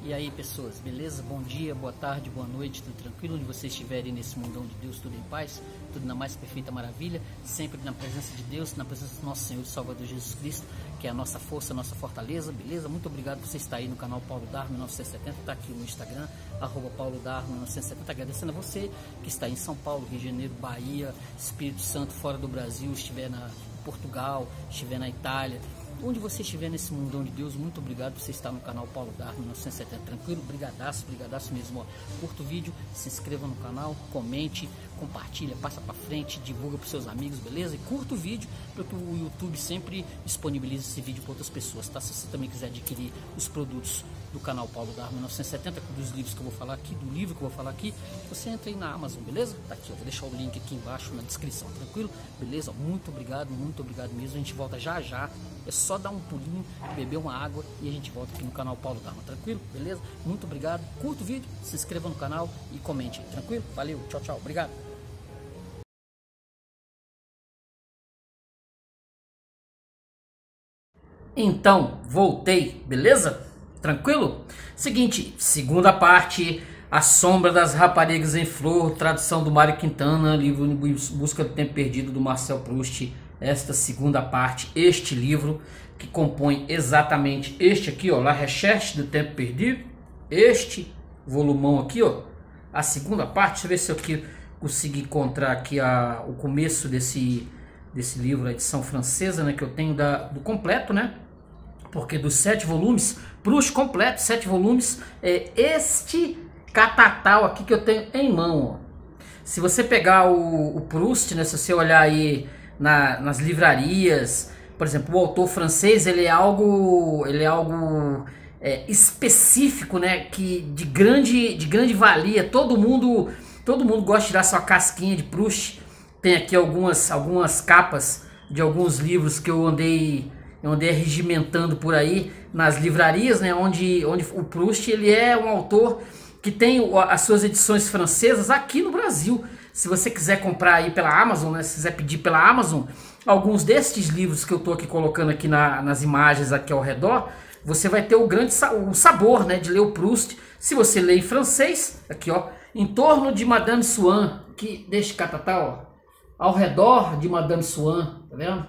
E aí, pessoas, beleza? Bom dia, boa tarde, boa noite, tudo tranquilo? Onde vocês estiverem nesse mundão de Deus, tudo em paz, tudo na mais perfeita maravilha, sempre na presença de Deus, na presença do nosso Senhor e Salvador Jesus Cristo, que é a nossa força, a nossa fortaleza, beleza? Muito obrigado por você estar aí no canal Paulo Darmo 1970, tá aqui no Instagram, @Paulo Darmo 1970, agradecendo a você que está em São Paulo, Rio de Janeiro, Bahia, Espírito Santo, fora do Brasil, estiver na Portugal, estiver na Itália, onde você estiver nesse mundão de Deus, muito obrigado por você estar no canal Paulo Darmo 1970, tranquilo? Brigadaço mesmo, ó. Curta o vídeo, se inscreva no canal, comente, compartilha, passa pra frente, divulga pros seus amigos, beleza? E curta o vídeo, porque o YouTube sempre disponibiliza esse vídeo para outras pessoas, tá? Se você também quiser adquirir os produtos do canal Paulo Darmo 1970, dos livros que eu vou falar aqui, do livro que eu vou falar aqui, você entra aí na Amazon, beleza? Tá aqui, ó, vou deixar o link aqui embaixo na descrição, tranquilo? Beleza? Muito obrigado mesmo, a gente volta já já, é só dar um pulinho, beber uma água e a gente volta aqui no canal Paulo Darmo, tranquilo? Beleza? Muito obrigado, curta o vídeo, se inscreva no canal e comente, tranquilo? Valeu, tchau, tchau, obrigado! Então, voltei, beleza? Tranquilo? Seguinte, segunda parte, A Sombra das Raparigas em Flor, tradução do Mário Quintana, livro Em Busca do Tempo Perdido, do Marcel Proust. Esta segunda parte, este livro, que compõe exatamente este aqui, ó, La Recherche do Tempo Perdido, este volumão aqui, ó, a segunda parte. Deixa eu ver se eu aqui consigo encontrar aqui o começo desse livro, a edição francesa, né, que eu tenho do completo, né? Porque dos 7 volumes, Proust completo, 7 volumes, é este catatal aqui que eu tenho em mão, ó. Se você pegar o Proust, né, se você olhar aí nas livrarias, por exemplo, o autor francês, ele é algo específico, né, que de grande valia. Todo mundo gosta de tirar sua casquinha de Proust. Tem aqui algumas capas de alguns livros que eu andei regimentando por aí nas livrarias, né, onde o Proust, ele é um autor que tem as suas edições francesas aqui no Brasil. Se você quiser comprar aí pela Amazon, né, se quiser pedir pela Amazon, alguns destes livros que eu tô aqui colocando aqui nas imagens aqui ao redor, você vai ter o sabor, né, de ler o Proust. Se você lê em francês, aqui, ó, Em Torno de Madame Swann, que deste catatal, ó, Ao Redor de Madame Swann, tá vendo?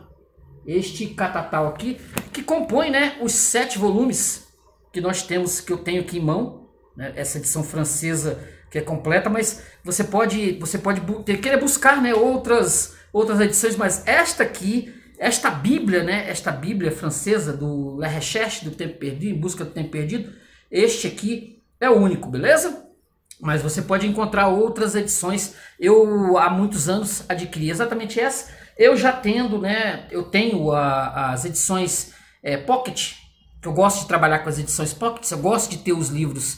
Este catatal aqui, que compõe, né, os 7 volumes que nós temos, que eu tenho aqui em mão, né, essa edição francesa que é completa, mas você pode querer buscar, né, outras edições, mas esta aqui, esta Bíblia, né, esta Bíblia francesa do La Recherche do Tempo Perdido, Em Busca do Tempo Perdido, este aqui é o único, beleza? Mas você pode encontrar outras edições. Eu há muitos anos adquiri exatamente essa. Eu já tendo, né, eu tenho as edições Pocket, que eu gosto de trabalhar com as edições Pocket, eu gosto de ter os livros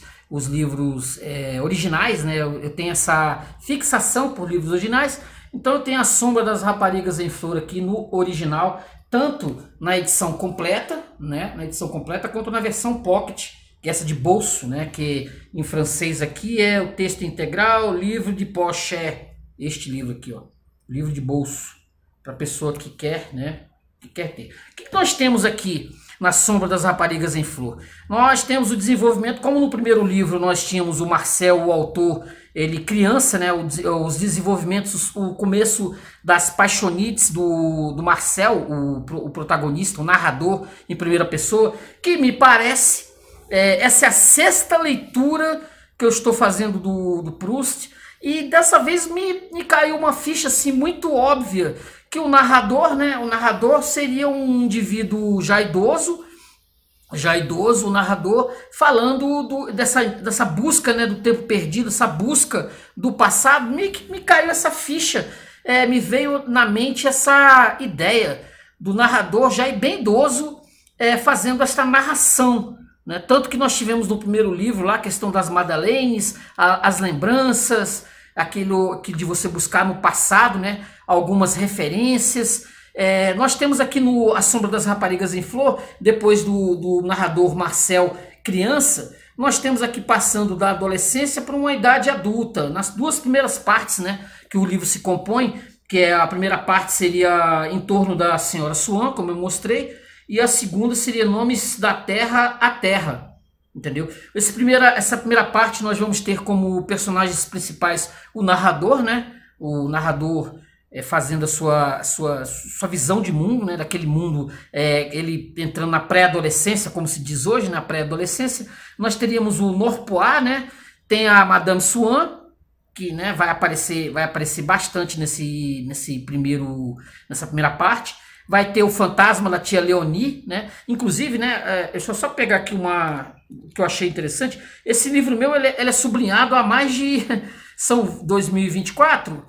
originais, né, eu tenho essa fixação por livros originais, então eu tenho A Sombra das Raparigas em Flor aqui no original, tanto na edição completa, né, quanto na versão Pocket, que é essa de bolso, né, que em francês aqui é o texto integral, livro de poche, este livro aqui, ó, livro de bolso, para pessoa que quer, né, ter. O que nós temos aqui na Sombra das Raparigas em Flor? Nós temos o desenvolvimento, como no primeiro livro nós tínhamos o Marcel, o autor, ele criança, né, os desenvolvimentos, o começo das paixonites do Marcel, o protagonista, o narrador em primeira pessoa, que me parece, essa é a 6ª leitura que eu estou fazendo do Proust, e dessa vez me caiu uma ficha assim muito óbvia, que o narrador, né, seria um indivíduo já idoso, o narrador, falando dessa busca, né, do tempo perdido, essa busca do passado. Me caiu essa ficha, me veio na mente essa ideia do narrador já bem idoso, fazendo esta narração, né? Tanto que nós tivemos no primeiro livro lá a questão das Madeleines, as lembranças, aquilo que de você buscar no passado, né, algumas referências. Nós temos aqui no A Sombra das Raparigas em Flor, depois do narrador Marcel criança, nós temos aqui passando da adolescência para uma idade adulta, nas 2 primeiras partes, né, que o livro se compõe, que a primeira parte seria Em Torno da Senhora Swann, como eu mostrei, e a segunda seria Nomes da Terra à Terra. entendeu? Essa primeira parte nós vamos ter como personagens principais o narrador, né? O narrador fazendo a sua visão de mundo, né? Daquele mundo, ele entrando na pré-adolescência, como se diz hoje, na pré-adolescência. Nós teríamos o Norpois, né? Tem a Madame Swann, que, né, vai aparecer bastante nessa primeira parte. Vai ter o fantasma da tia Leonie, né? Inclusive, né, deixa eu só pegar aqui uma que eu achei interessante. Esse livro meu ele é sublinhado há mais de... São 2024,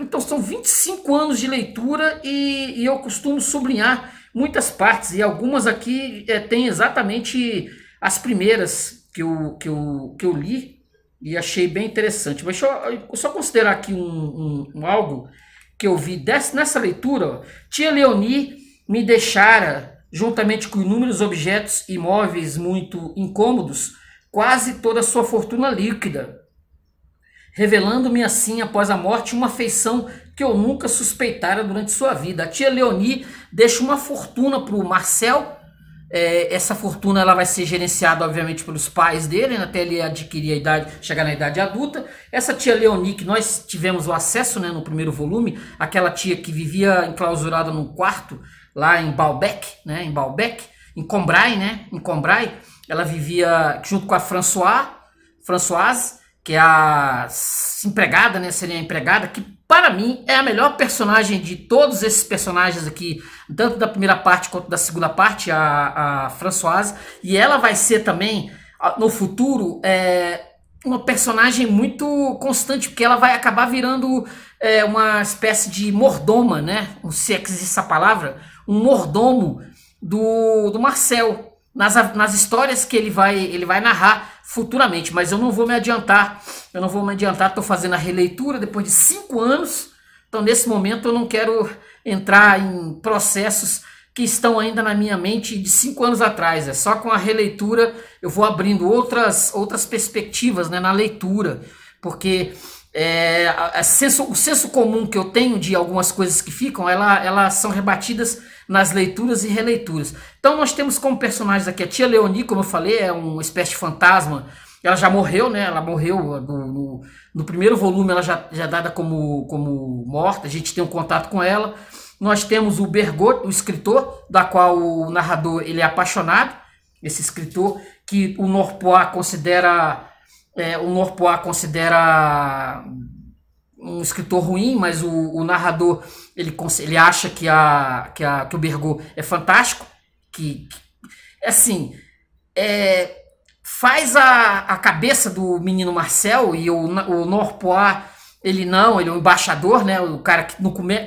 então são 25 anos de leitura e eu costumo sublinhar muitas partes. E algumas aqui tem exatamente as primeiras que eu li e achei bem interessante. Mas deixa eu só considerar aqui algo que eu vi nessa leitura. Ó. Tia Leonie me deixara, juntamente com inúmeros objetos imóveis muito incômodos, quase toda a sua fortuna líquida, revelando-me assim, após a morte, uma afeição que eu nunca suspeitara durante sua vida. A tia Leonie deixa uma fortuna para o Marcel. Essa fortuna ela vai ser gerenciada, obviamente, pelos pais dele, né, até ele adquirir chegar na idade adulta. Essa tia Leonie, que nós tivemos o acesso, né, no primeiro volume, aquela tia que vivia enclausurada num quarto lá em Baalbec, né, em Combray, né, ela vivia junto com a Françoise, que é a empregada, né, seria a empregada, que para mim é a melhor personagem de todos esses personagens aqui, tanto da primeira parte quanto da segunda parte, a Françoise, e ela vai ser também, no futuro, uma personagem muito constante, porque ela vai acabar virando uma espécie de mordoma, né, se existe essa palavra, um mordomo do Marcel, nas histórias que ele vai narrar futuramente, mas eu não vou me adiantar, estou fazendo a releitura depois de 5 anos, então nesse momento eu não quero entrar em processos que estão ainda na minha mente de 5 anos atrás, só com a releitura eu vou abrindo outras perspectivas, né, na leitura, porque o senso comum que eu tenho de algumas coisas que ficam, elas são rebatidas nas leituras e releituras. Então nós temos como personagens aqui a tia Leonie, como eu falei, é uma espécie de fantasma. Ela já morreu, né? Ela morreu no primeiro volume, ela já é dada como morta. A gente tem um contato com ela. Nós temos o Bergot, o escritor, da qual o narrador ele é apaixonado. Esse escritor que o Norpois considera um escritor ruim, mas o narrador ele acha que o Bergot é fantástico, que assim faz a cabeça do menino Marcel, e o Norpois ele é um embaixador, né, o cara que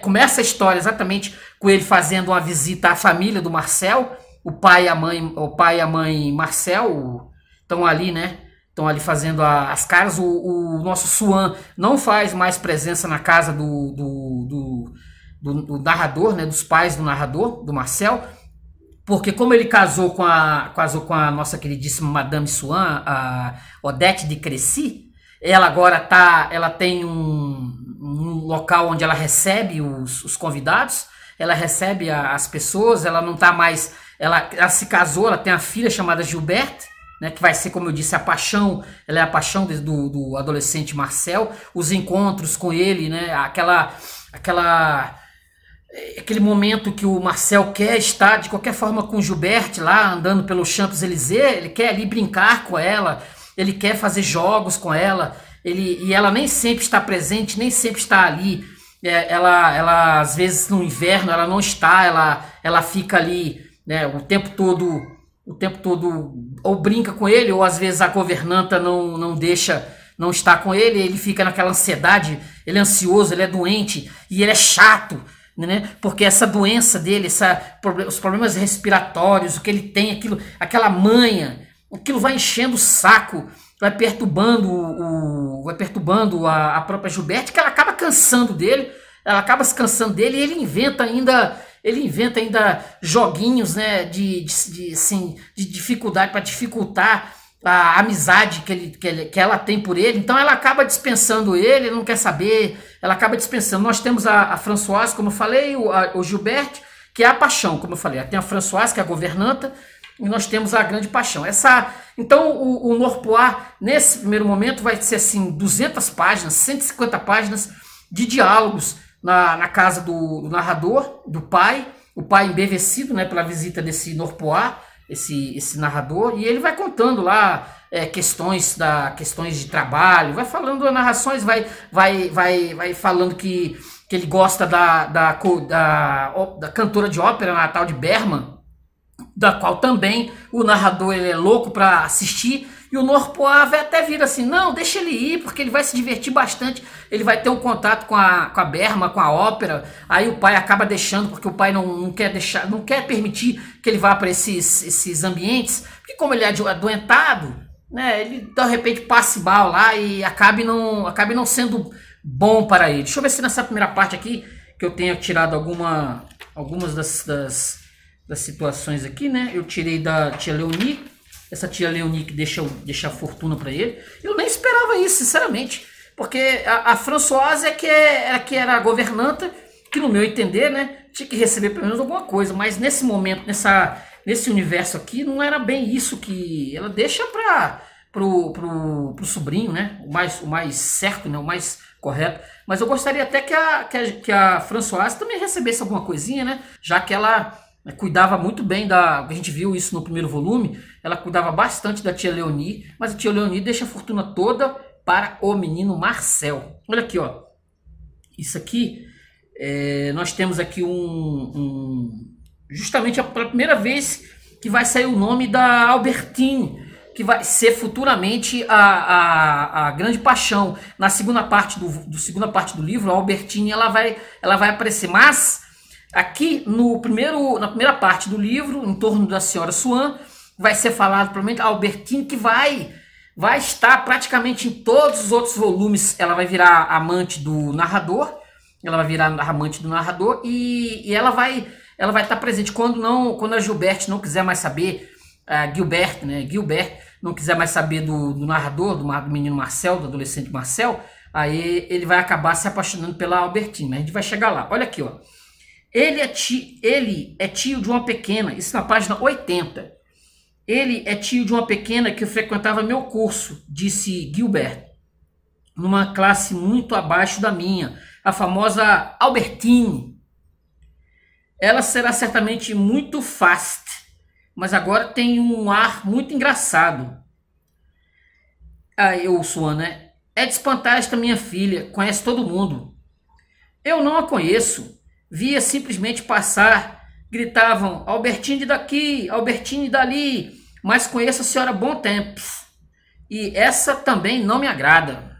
começa a história exatamente com ele fazendo uma visita à família do Marcel, o pai e a mãe Marcel estão ali, né? Estão ali fazendo as caras. O nosso Swann não faz mais presença na casa do narrador, né, dos pais do narrador, do Marcel, porque como ele casou com a nossa queridíssima Madame Swann, a Odette de Crécy, ela agora ela tem um local onde ela recebe os convidados, ela recebe as pessoas, ela não está mais... Ela se casou, ela tem a filha chamada Gilberte, né, que vai ser, como eu disse, ela é a paixão do adolescente Marcel, os encontros com ele, né, aquele momento que o Marcel quer estar de qualquer forma com Gilberte lá, andando pelo Champs-Élysées, ele quer ali brincar com ela, ele quer fazer jogos com ela, e ela nem sempre está presente, nem sempre está ali, ela às vezes no inverno ela não está, ela fica ali, né, o tempo todo ou brinca com ele, ou às vezes a governanta não deixa, não está com ele, ele fica naquela ansiedade, ele é ansioso, ele é doente, e ele é chato, né? Porque essa doença dele, os problemas respiratórios, o que ele tem, aquela manha, aquilo vai enchendo o saco, vai perturbando a própria Gilberte, que ela acaba cansando dele, e ele inventa ainda joguinhos, né, de dificuldade, para dificultar a amizade que ela tem por ele. Então ela acaba dispensando ele não quer saber, ela acaba dispensando. Nós temos a Françoise, como eu falei, o Gilberte, que é a paixão, como eu falei. Tem a Françoise, que é a governanta, e nós temos a Grande Paixão. Então o Norpois, nesse primeiro momento, vai ser assim 200 páginas, 150 páginas de diálogos na casa do narrador, do pai, o pai embevecido, né, pela visita desse Norpois, esse narrador, e ele vai contando lá questões de trabalho, vai falando narrações, vai falando que ele gosta da cantora de ópera, a tal de Bergman, da qual também o narrador ele é louco para assistir, e o Norpois vai até vir assim, não, deixa ele ir, porque ele vai se divertir bastante, ele vai ter um contato com a Bergman, com a ópera. Aí o pai acaba deixando, porque o pai não quer permitir que ele vá para esses ambientes, porque como ele é adoentado, né, ele de repente passe mal lá e acabe não sendo bom para ele. Deixa eu ver se nessa primeira parte aqui, que eu tenha tirado algumas das situações aqui, né? Eu tirei da tia Leonie, essa tia Leonie que deixa a fortuna para ele. Eu nem esperava isso, sinceramente, porque a Françoise que era a governanta, que no meu entender, né, tinha que receber pelo menos alguma coisa, mas nesse momento, nesse universo aqui, não era bem isso que ela deixa pro sobrinho, né? O mais certo, né? O mais correto. Mas eu gostaria até que a Françoise também recebesse alguma coisinha, né? Já que ela cuidava muito bem a gente viu isso no primeiro volume, ela cuidava bastante da tia Leonie, mas a tia Leonie deixa a fortuna toda para o menino Marcel. Olha aqui, ó. Isso aqui, nós temos aqui justamente pela primeira vez que vai sair o nome da Albertine, que vai ser futuramente a Grande Paixão. Na segunda parte do livro, a Albertine ela vai aparecer, mas aqui na primeira parte do livro, em torno da senhora Swann, vai ser falado provavelmente a Albertine, que vai estar praticamente em todos os outros volumes. Ela vai virar amante do narrador, e ela vai estar presente quando a Gilberte não quiser mais saber, Gilbert não quiser mais saber do narrador, do menino Marcel, do adolescente Marcel, aí ele vai acabar se apaixonando pela Albertine, mas a gente vai chegar lá. Olha aqui, ó. Ele é tio de uma pequena, isso na página 80. Ele é tio de uma pequena que frequentava meu curso, disse Gilbert, numa classe muito abaixo da minha, a famosa Albertine. Ela será certamente muito fast, mas agora tem um ar muito engraçado. Eu, Swann, né? É de espantar esta minha filha, conhece todo mundo. Eu não a conheço. Via simplesmente passar, gritavam, Albertine daqui, Albertine dali, mas conheço a senhora há bom tempo, e essa também não me agrada.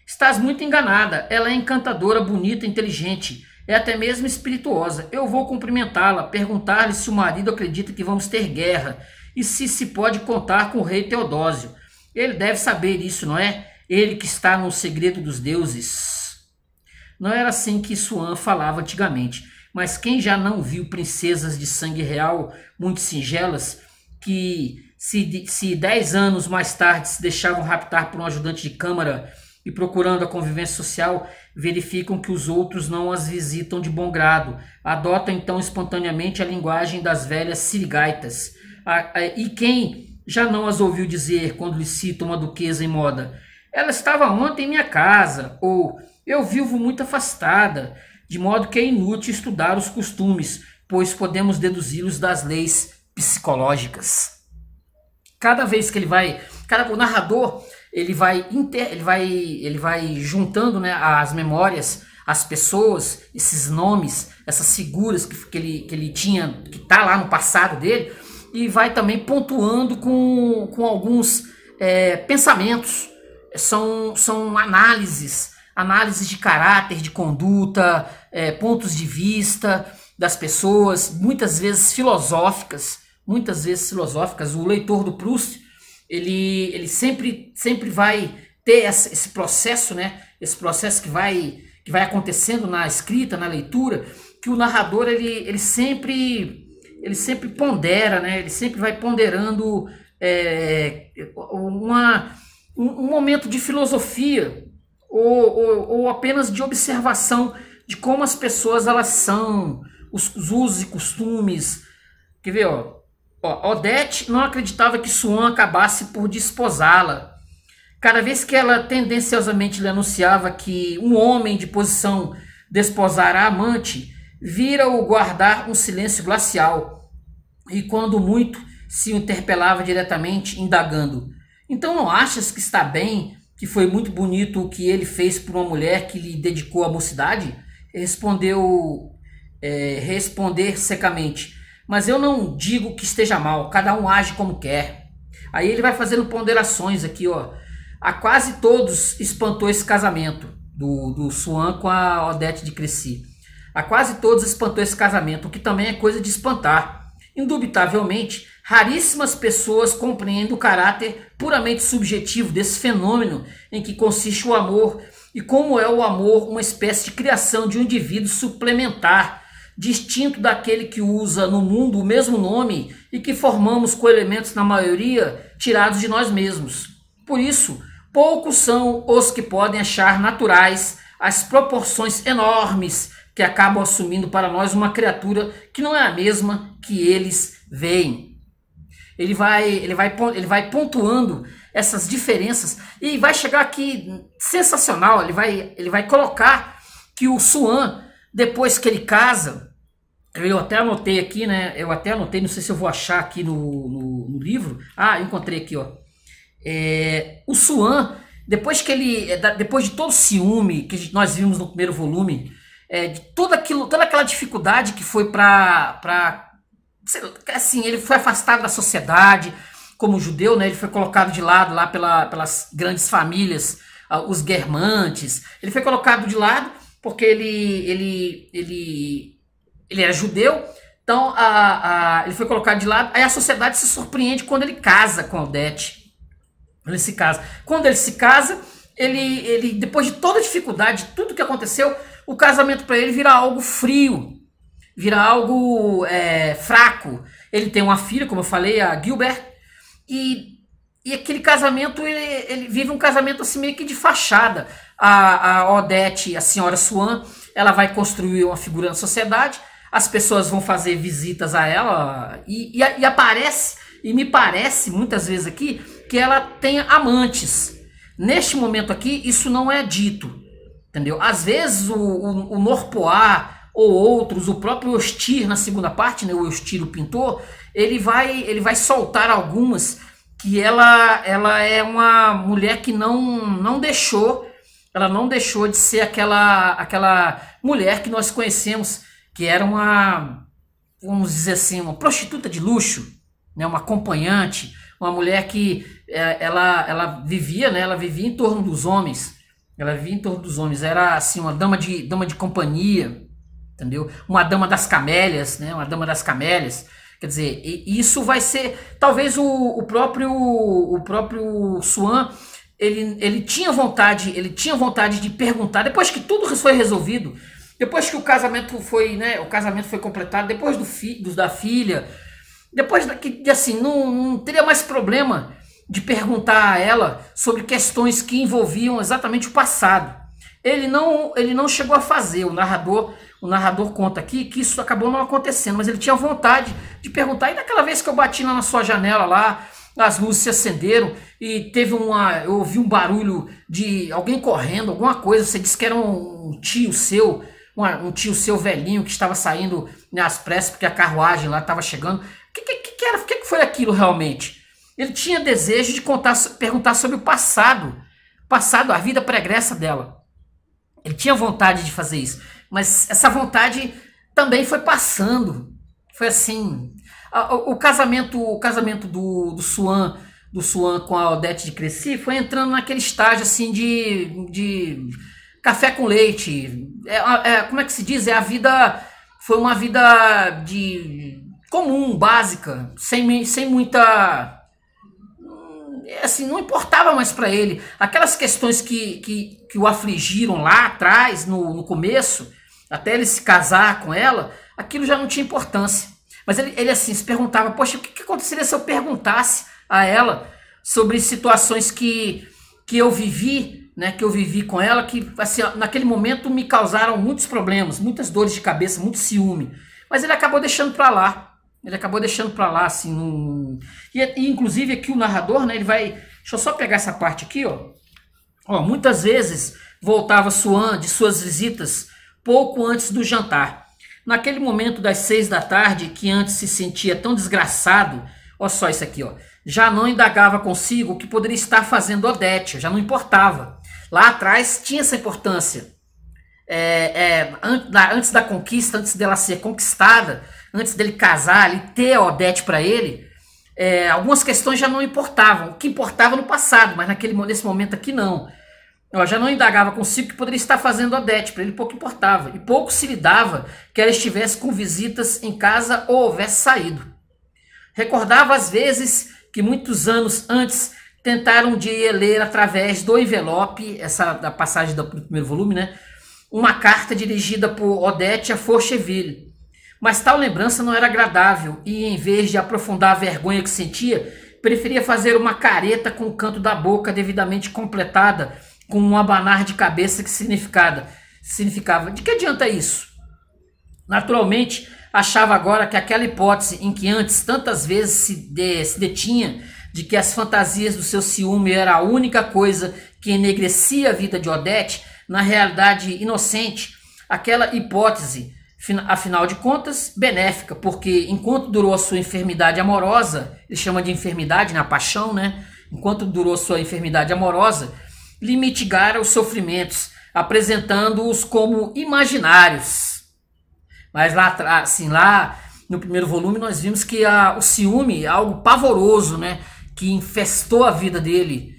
Estás muito enganada, ela é encantadora, bonita, inteligente, é até mesmo espirituosa. Eu vou cumprimentá-la, perguntar-lhe se o marido acredita que vamos ter guerra, e se pode contar com o rei Teodósio. Ele deve saber isso, não é? Ele que está no segredo dos deuses. Não era assim que Swann falava antigamente, mas quem já não viu princesas de sangue real muito singelas, que se 10 anos mais tarde se deixavam raptar por um ajudante de câmara e procurando a convivência social, verificam que os outros não as visitam de bom grado, adotam então espontaneamente a linguagem das velhas sirigaitas. E quem já não as ouviu dizer quando lhe cita uma duquesa em moda, ela estava ontem em minha casa, ou eu vivo muito afastada, de modo que é inútil estudar os costumes, pois podemos deduzi-los das leis psicológicas. Cada vez que o narrador ele vai juntando, né, as memórias, as pessoas, esses nomes, essas figuras que ele tinha, que tá lá no passado dele, e vai também pontuando com alguns pensamentos. São análises de caráter, de conduta, pontos de vista das pessoas, muitas vezes filosóficas. O leitor do Proust, ele sempre vai ter esse processo, né? Esse processo que vai acontecendo na escrita, na leitura, que o narrador ele sempre pondera, né? Ele sempre vai ponderando um momento de filosofia ou apenas de observação de como as pessoas elas são, os usos e costumes. Quer ver, ó? Ó, Odete não acreditava que Suan acabasse por desposá-la. Cada vez que ela tendenciosamente lhe anunciava que um homem de posição desposara a amante, vira-o guardar um silêncio glacial, e quando muito se o interpelava diretamente, indagando: então não achas que está bem, que foi muito bonito o que ele fez por uma mulher que lhe dedicou a mocidade? Responder secamente: mas eu não digo que esteja mal, cada um age como quer. Aí ele vai fazendo ponderações aqui, ó. A quase todos espantou esse casamento do Suan com a Odete de Crécy. A quase todos espantou esse casamento, o que também é coisa de espantar. Indubitavelmente, raríssimas pessoas compreendem o caráter puramente subjetivo desse fenômeno em que consiste o amor e como é o amor uma espécie de criação de um indivíduo suplementar, distinto daquele que usa no mundo o mesmo nome e que formamos com elementos, na maioria, tirados de nós mesmos. Por isso, poucos são os que podem achar naturais as proporções enormes que acabam assumindo para nós uma criatura que não é a mesma que eles veem. Ele vai pontuando essas diferenças e vai chegar aqui sensacional. Ele vai colocar que o Suan, depois que ele casa, eu até anotei aqui, né? Eu até anotei, não sei se eu vou achar aqui no livro. Ah, encontrei aqui, ó. O Suan, depois de todo o ciúme que nós vimos no primeiro volume, de toda aquela dificuldade que foi assim, ele foi afastado da sociedade como judeu, né? Ele foi colocado de lado lá pelas grandes famílias, os Guermantes. Ele foi colocado de lado porque ele era judeu, então ele foi colocado de lado. Aí a sociedade se surpreende quando ele casa com a Odete. Quando ele se casa, ele depois de toda a dificuldade, tudo que aconteceu, o casamento para ele vira algo frio, vira algo fraco. Ele tem uma filha, como eu falei, a Gilbert, e aquele casamento, ele vive um casamento assim meio que de fachada. A Odete, a senhora Suan, ela vai construir uma figura na sociedade, as pessoas vão fazer visitas a ela, e aparece, e me parece muitas vezes aqui, que ela tenha amantes. Neste momento aqui, isso não é dito, entendeu? Às vezes o Norpois ou outros, o próprio Eustir na segunda parte, né, o Eustir, o pintor, ele vai soltar algumas que ela é uma mulher que não deixou de ser aquela mulher que nós conhecemos, que era vamos dizer assim, uma prostituta de luxo, né, uma acompanhante, uma mulher que ela vivia, né, ela vivia em torno dos homens. Ela vivia em torno dos homens, era assim uma dama de companhia, entendeu? Uma dama das camélias, né? Uma dama das camélias. Quer dizer, isso vai ser, talvez o próprio Suan, ele tinha vontade de perguntar, depois que tudo foi resolvido, depois que o casamento foi completado, depois da filha, depois que assim, não teria mais problema de perguntar a ela sobre questões que envolviam exatamente o passado. Ele não chegou a fazer, o narrador conta aqui que isso acabou não acontecendo, mas ele tinha vontade de perguntar. E daquela vez que eu bati na sua janela lá, as luzes se acenderam e eu ouvi um barulho de alguém correndo, alguma coisa, você disse que era um tio seu velhinho que estava saindo, né, às pressas porque a carruagem lá estava chegando. O que foi aquilo realmente? Ele tinha desejo de perguntar sobre o passado, a vida pregressa dela. Ele tinha vontade de fazer isso, mas essa vontade também foi passando. Foi assim, o casamento do Suan com a Odete de Crécy foi entrando naquele estágio assim de café com leite. Como é que se diz? Foi uma vida comum, básica, sem muita, assim, não importava mais para ele. Aquelas questões que o afligiram lá atrás, no começo, até ele se casar com ela, aquilo já não tinha importância. Mas ele assim se perguntava, poxa, o que aconteceria se eu perguntasse a ela sobre situações que eu vivi, né, que eu vivi com ela, que assim, naquele momento me causaram muitos problemas, muitas dores de cabeça, muito ciúme. Mas ele acabou deixando para lá. Ele acabou deixando para lá, assim, e inclusive aqui o narrador, né, ele vai... Deixa eu só pegar essa parte aqui, ó. Ó, muitas vezes voltava Swan de suas visitas pouco antes do jantar. Naquele momento das 6 da tarde, que antes se sentia tão desgraçado, olha só isso aqui, ó, já não indagava consigo o que poderia estar fazendo Odete, já não importava. Lá atrás tinha essa importância. Antes da conquista, antes dela ser conquistada, antes dele casar e ter a Odete para ele, algumas questões já não importavam. O que importava no passado, mas nesse momento aqui não. Eu já não indagava consigo que poderia estar fazendo Odete, para ele pouco importava. E pouco se lhe dava que ela estivesse com visitas em casa ou houvesse saído. Recordava às vezes que muitos anos antes tentaram um dia ler através do envelope, essa da passagem do primeiro volume, né? Uma carta dirigida por Odete a Forcheville. Mas tal lembrança não era agradável e, em vez de aprofundar a vergonha que sentia, preferia fazer uma careta com o canto da boca devidamente completada, com um abanar de cabeça que significava: de que adianta isso? Naturalmente, achava agora que aquela hipótese em que antes tantas vezes se detinha, de que as fantasias do seu ciúme era a única coisa que enegrecia a vida de Odete, na realidade inocente, aquela hipótese, afinal de contas, benéfica, porque enquanto durou a sua enfermidade amorosa, ele chama de enfermidade, na paixão, né? Enquanto durou sua enfermidade amorosa, lhe mitigara os sofrimentos, apresentando-os como imaginários. Mas lá no primeiro volume nós vimos que o ciúme é algo pavoroso, né? Que infestou a vida dele.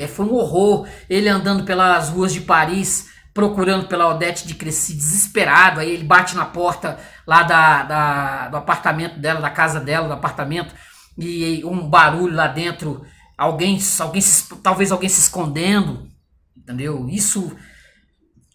Foi um horror. Ele andando pelas ruas de Paris, procurando pela Odete de Crécy, desesperado. Aí ele bate na porta lá do apartamento dela, da casa dela, do apartamento, e um barulho lá dentro, talvez alguém se escondendo, entendeu? Isso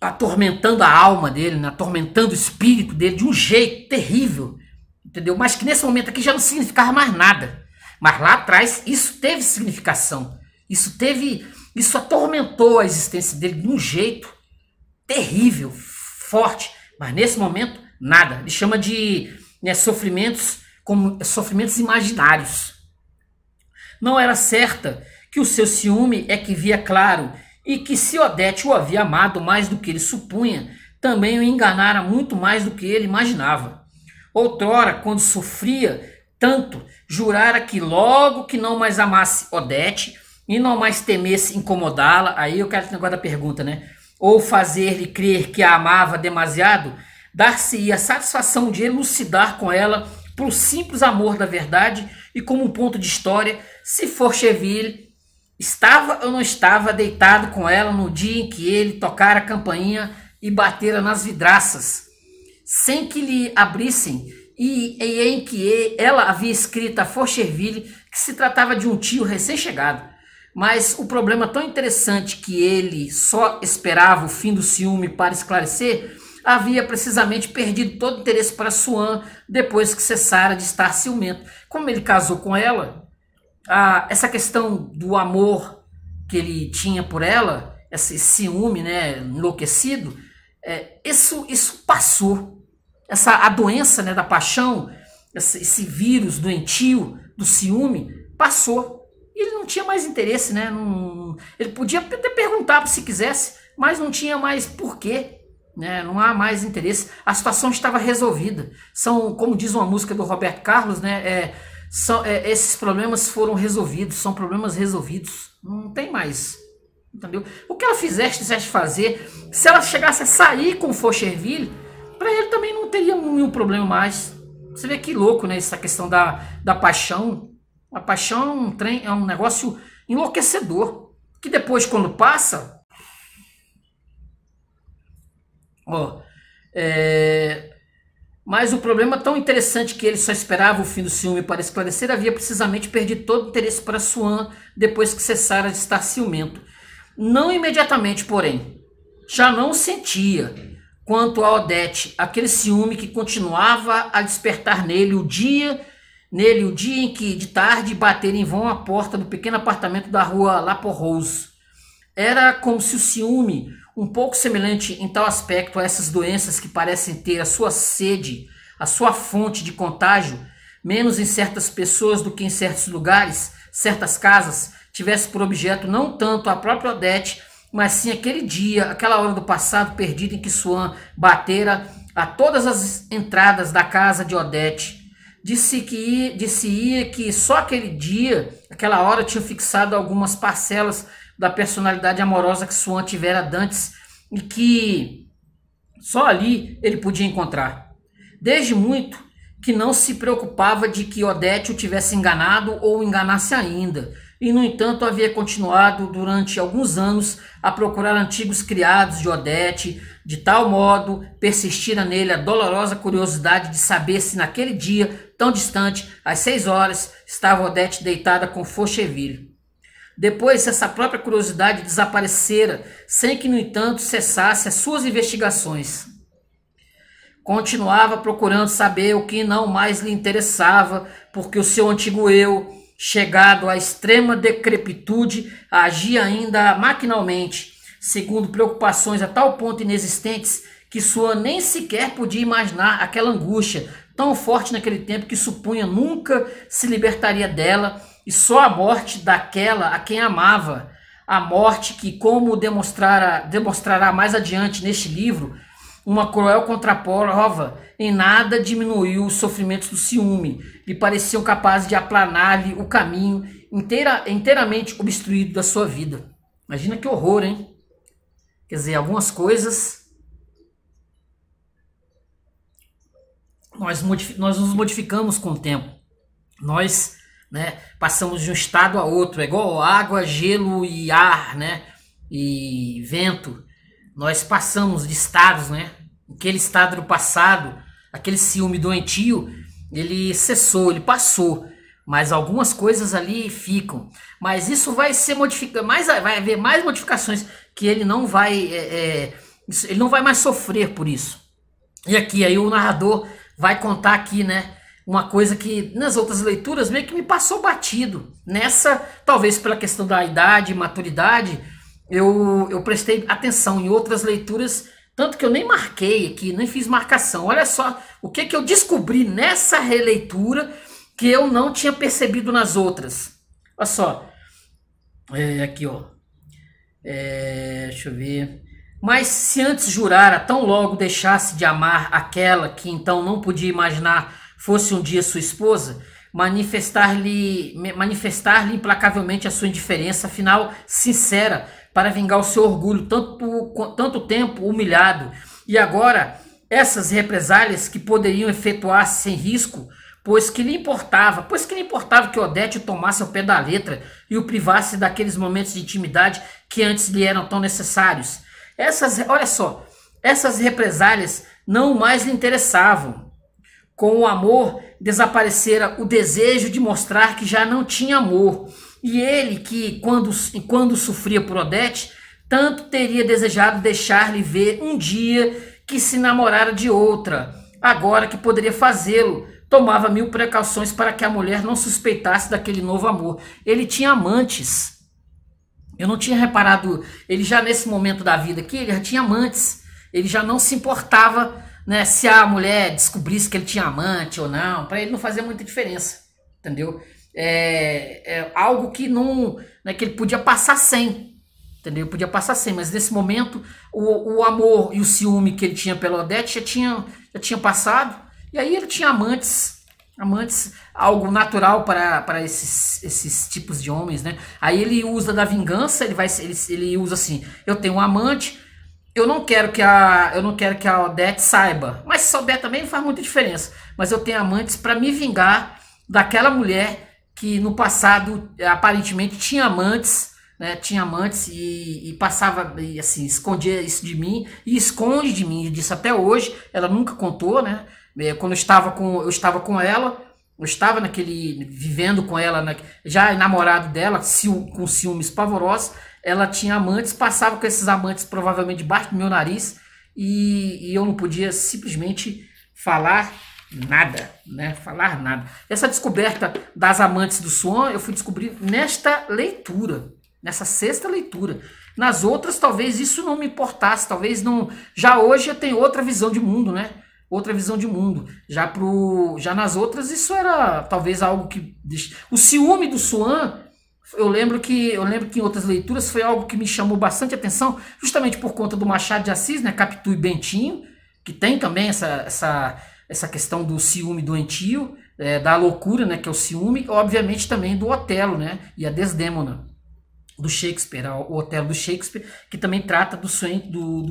atormentando a alma dele, né? Atormentando o espírito dele de um jeito terrível, entendeu? Mas que nesse momento aqui já não significava mais nada. Mas lá atrás isso teve significação. Isso atormentou a existência dele de um jeito terrível, forte. Mas nesse momento, nada. Ele chama de sofrimentos como sofrimentos imaginários. Não era certa que o seu ciúme é que via claro, e que se Odete o havia amado mais do que ele supunha, também o enganara muito mais do que ele imaginava. Outrora, quando sofria tanto, jurara que logo que não mais amasse Odete e não mais temesse incomodá-la, aí eu quero esse negócio da pergunta, né? Ou fazer-lhe crer que a amava demasiado, dar-se-ia a satisfação de elucidar com ela, por simples amor da verdade e como um ponto de história, se Forcheville estava ou não estava deitado com ela no dia em que ele tocara a campainha e batera nas vidraças, sem que lhe abrissem, e em que ela havia escrito a Forcheville que se tratava de um tio recém-chegado. Mas o problema tão interessante que ele só esperava o fim do ciúme para esclarecer, havia precisamente perdido todo interesse para Swan depois que cessara de estar ciumento. Como ele casou com ela, essa questão do amor que ele tinha por ela, esse ciúme, né, enlouquecido, isso passou. A doença, né, da paixão, esse vírus doentio do ciúme, passou. E ele não tinha mais interesse, né? Ele podia até perguntar se quisesse, mas não tinha mais porquê, né? Não há mais interesse. A situação estava resolvida. Como diz uma música do Roberto Carlos, né? Esses problemas foram resolvidos, são problemas resolvidos. Não tem mais, entendeu? O que ela quisesse fazer, se ela chegasse a sair com Forcheville, para ele também não teria nenhum problema mais. Você vê que louco, né? Essa questão da paixão. A paixão é um negócio enlouquecedor, que depois, quando passa, mas o problema tão interessante que ele só esperava o fim do ciúme para esclarecer, havia precisamente perdido todo o interesse para Swan depois que cessara de estar ciumento. Não imediatamente, porém, já não sentia, quanto a Odete, aquele ciúme que continuava a despertar nele o dia em que, de tarde, bater em vão a porta do pequeno apartamento da rua La Porrose. Era como se o ciúme, um pouco semelhante em tal aspecto a essas doenças que parecem ter a sua sede a sua fonte de contágio, menos em certas pessoas do que em certos lugares, certas casas, tivesse por objeto não tanto a própria Odete, mas sim aquele dia, aquela hora do passado perdido em que Swan batera a todas as entradas da casa de Odete. Disse-ia que só aquele dia, aquela hora, tinha fixado algumas parcelas da personalidade amorosa que Swan tivera dantes e que só ali ele podia encontrar. Desde muito que não se preocupava de que Odete o tivesse enganado ou o enganasse ainda, e no entanto havia continuado durante alguns anos a procurar antigos criados de Odete, de tal modo persistira nele a dolorosa curiosidade de saber se naquele dia tão distante, às 6 horas, estava Odete deitada com Faucheville. Depois, essa própria curiosidade desaparecera, sem que, no entanto, cessasse as suas investigações. Continuava procurando saber o que não mais lhe interessava, porque o seu antigo eu, chegado à extrema decrepitude, agia ainda maquinalmente, segundo preocupações a tal ponto inexistentes que Swan nem sequer podia imaginar aquela angústia tão forte naquele tempo que supunha nunca se libertaria dela, e só a morte daquela a quem amava, a morte que, como demonstrará mais adiante neste livro, uma cruel contraprova em nada diminuiu os sofrimentos do ciúme, lhe pareciam capazes de aplanar-lhe o caminho inteiramente obstruído da sua vida. Imagina que horror, hein? Quer dizer, algumas coisas nós nos modificamos com o tempo. Nós, né, passamos de um estado a outro, é igual água, gelo e ar, né, e vento. Nós passamos de estados, né? Aquele estado do passado, aquele ciúme doentio, ele cessou, ele passou. Mas algumas coisas ali ficam. Mas isso vai ser modificado, vai haver mais modificações que ele não vai, ele não vai mais sofrer por isso. E aqui aí o narrador vai contar aqui, né, uma coisa que nas outras leituras meio que me passou batido. Nessa, talvez pela questão da idade e maturidade, eu prestei atenção. Em outras leituras, tanto que eu nem marquei aqui, nem fiz marcação. Olha só o que eu descobri nessa releitura que eu não tinha percebido nas outras. Olha só. Aqui, ó. Deixa eu ver. Mas se antes jurara, tão logo deixasse de amar aquela que então não podia imaginar fosse um dia sua esposa, manifestar-lhe implacavelmente a sua indiferença, afinal sincera, para vingar o seu orgulho tanto tempo humilhado. E agora, essas represálias que poderiam efetuar-se sem risco, pois que lhe importava que Odete o tomasse ao pé da letra e o privasse daqueles momentos de intimidade que antes lhe eram tão necessários. Olha só, essas represálias não mais lhe interessavam. Com o amor desaparecera o desejo de mostrar que já não tinha amor. E ele que, quando sofria por Odete, tanto teria desejado deixar-lhe ver um dia que se namorara de outra. Agora que poderia fazê-lo, tomava 1000 precauções para que a mulher não suspeitasse daquele novo amor. Ele tinha amantes. Eu não tinha reparado, ele já nesse momento da vida aqui, ele já tinha amantes. Ele já não se importava, né, se a mulher descobrisse que ele tinha amante ou não. Para ele não fazia muita diferença, entendeu? Algo que não, né, que ele podia passar sem, entendeu? Podia passar sem, mas nesse momento o amor e o ciúme que ele tinha pela Odete já tinha passado, e aí ele tinha amantes, algo natural para esses tipos de homens, né? Aí ele usa da vingança, ele usa assim: eu tenho um amante, eu não quero que a Odete saiba, mas se souber também não faz muita diferença, mas eu tenho amantes para me vingar daquela mulher que no passado aparentemente tinha amantes, né? Tinha amantes e passava, e assim, escondia isso de mim, e esconde de mim disso até hoje. Ela nunca contou, né? Quando eu estava com ela, eu estava vivendo com ela, né, já namorado dela, com ciúmes pavorosos. Ela tinha amantes, passava com esses amantes provavelmente debaixo do meu nariz, e eu não podia simplesmente falar nada, né? Falar nada. Essa descoberta das amantes do Swan eu fui descobrir nesta leitura, nessa 6ª leitura. Nas outras talvez isso não me importasse, talvez não. Já hoje eu tenho outra visão de mundo, né? outra visão de mundo. Já nas outras isso era talvez algo que... O ciúme do Swan, eu lembro que em outras leituras foi algo que me chamou bastante atenção, justamente por conta do Machado de Assis, né, Capitu e Bentinho, que tem também essa questão do ciúme doentio, da loucura, né, que é o ciúme, obviamente também do Otelo, né, e a Desdémona do Shakespeare, o Otelo do Shakespeare, que também trata do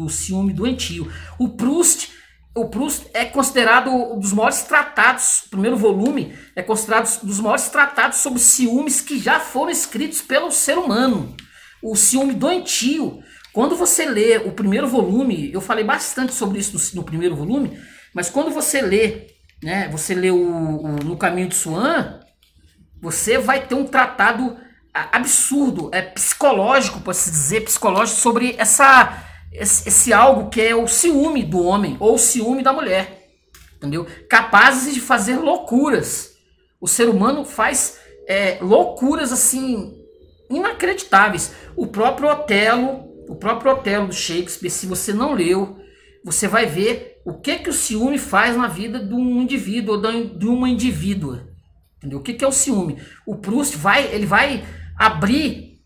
ciúme doentio. O Proust é considerado um dos maiores tratados, o primeiro volume é considerado um dos maiores tratados sobre ciúmes que já foram escritos pelo ser humano. O ciúme doentio. Quando você lê o primeiro volume, eu falei bastante sobre isso no primeiro volume, mas quando você lê, né, No Caminho de Swan, você vai ter um tratado absurdo, psicológico, pode se dizer, psicológico, sobre esse algo que é o ciúme do homem ou o ciúme da mulher, entendeu? Capazes de fazer loucuras. O ser humano faz loucuras assim inacreditáveis. O próprio Otelo do Shakespeare, se você não leu, você vai ver o que o ciúme faz na vida de um indivíduo ou de uma indivídua. Entendeu? O que é o ciúme? O Proust ele vai abrir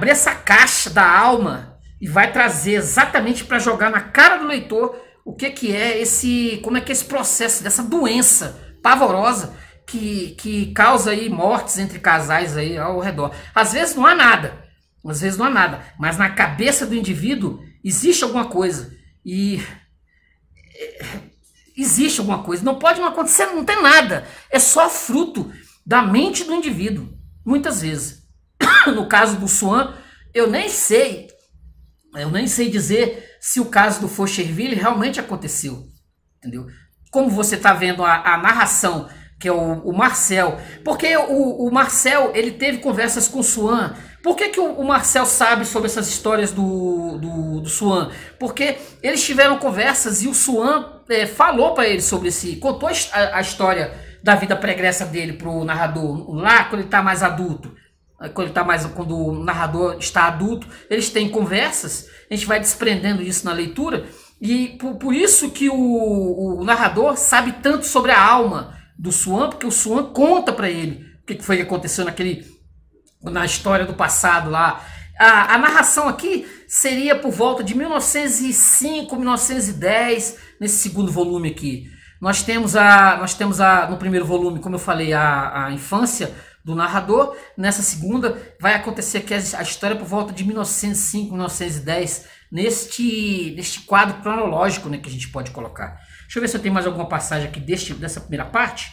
essa caixa da alma e vai trazer exatamente para jogar na cara do leitor o que é como é que é esse processo dessa doença pavorosa que causa aí mortes entre casais aí ao redor. Às vezes não há nada, mas na cabeça do indivíduo existe alguma coisa existe alguma coisa. Não pode não acontecer, não tem nada. É só fruto da mente do indivíduo, muitas vezes. No caso do Swan, eu nem sei dizer se o caso do Faucherville realmente aconteceu, entendeu? Como você está vendo a narração, que é o Marcel, porque o Marcel, ele teve conversas com o Swan. Por que o Marcel sabe sobre essas histórias do Swan? Porque eles tiveram conversas e o Swan falou para ele sobre contou a história da vida pregressa dele pro narrador, lá quando ele está mais adulto. Quando o narrador está adulto, eles têm conversas, a gente vai desprendendo isso na leitura, e por isso que o narrador sabe tanto sobre a alma do Swan, porque o Swan conta para ele o que foi que aconteceu na história do passado lá. A narração aqui seria por volta de 1905, 1910, nesse segundo volume aqui. Nós temos no primeiro volume, como eu falei, a infância do narrador. Nessa segunda vai acontecer aqui a história por volta de 1905, 1910, neste quadro cronológico, né, que a gente pode colocar. Deixa eu ver se eu tenho mais alguma passagem aqui dessa primeira parte.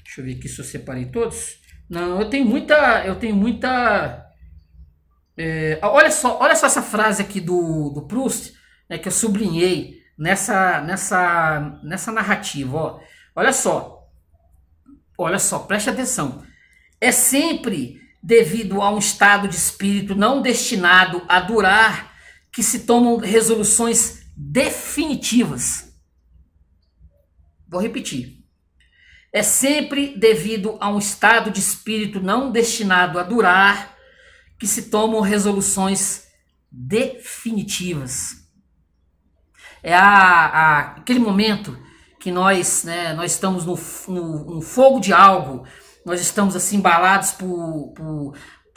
Deixa eu ver aqui se eu separei todos. Não, eu tenho muita... olha só essa frase aqui do Proust, né, que eu sublinhei nessa narrativa. Ó. Olha só, preste atenção. É sempre devido a um estado de espírito não destinado a durar que se tomam resoluções definitivas. Vou repetir. É sempre devido a um estado de espírito não destinado a durar que se tomam resoluções definitivas. É aquele momento que nós estamos no fogo de algo, nós estamos assim embalados por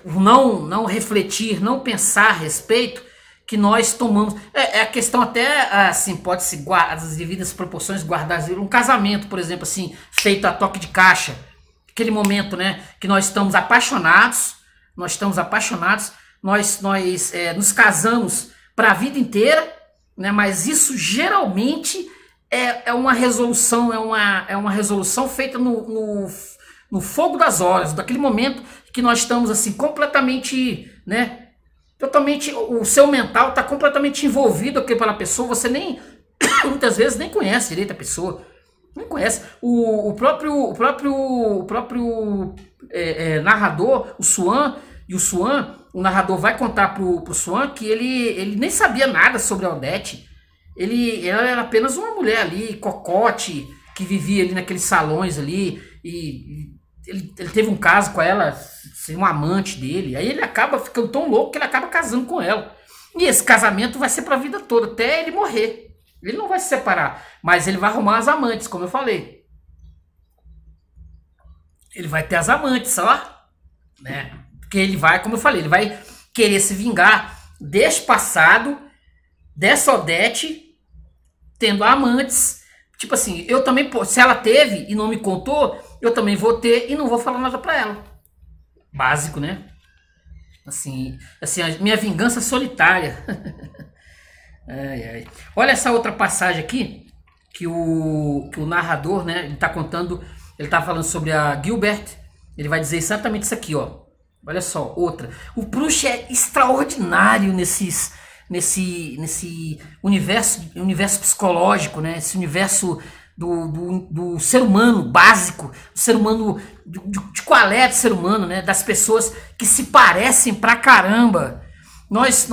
não refletir, não pensar a respeito, que nós tomamos. A questão até, assim, pode-se guardar as devidas proporções, guardar um casamento, por exemplo, assim, feito a toque de caixa. Aquele momento, né, que nós estamos apaixonados, nós nos casamos para a vida inteira, né, mas isso geralmente é uma resolução, é uma resolução feita no fogo das horas, daquele momento que nós estamos assim completamente, né, totalmente, o seu mental está completamente envolvido aqui pela pessoa, você muitas vezes nem conhece direito a pessoa, nem conhece. O próprio narrador, o Swan, o narrador vai contar pro Swan que ele nem sabia nada sobre a Odete. Ela era apenas uma mulher ali, cocote, que vivia ali naqueles salões ali, e ele teve um caso com ela, ser um amante dele, aí ele acaba ficando tão louco que ele acaba casando com ela. E esse casamento vai ser para a vida toda, até ele morrer. Ele não vai se separar, mas ele vai arrumar as amantes, como eu falei. Ele vai ter as amantes, ó, né? Porque ele vai, como eu falei, ele vai querer se vingar deste passado, dessa Odete, tendo amantes. Tipo assim, eu também, se ela teve e não me contou, eu também vou ter e não vou falar nada pra ela. Básico, né? Assim, a minha vingança solitária. Ai, ai. Olha essa outra passagem aqui, que o narrador, né, ele tá contando, ele tá falando sobre a Gilbert, ele vai dizer exatamente isso aqui, ó. Olha só, outra. O Proust é extraordinário nesse universo psicológico, né? Esse universo do ser humano básico, do ser humano, de qual é do ser humano, né? Das pessoas que se parecem pra caramba. Nós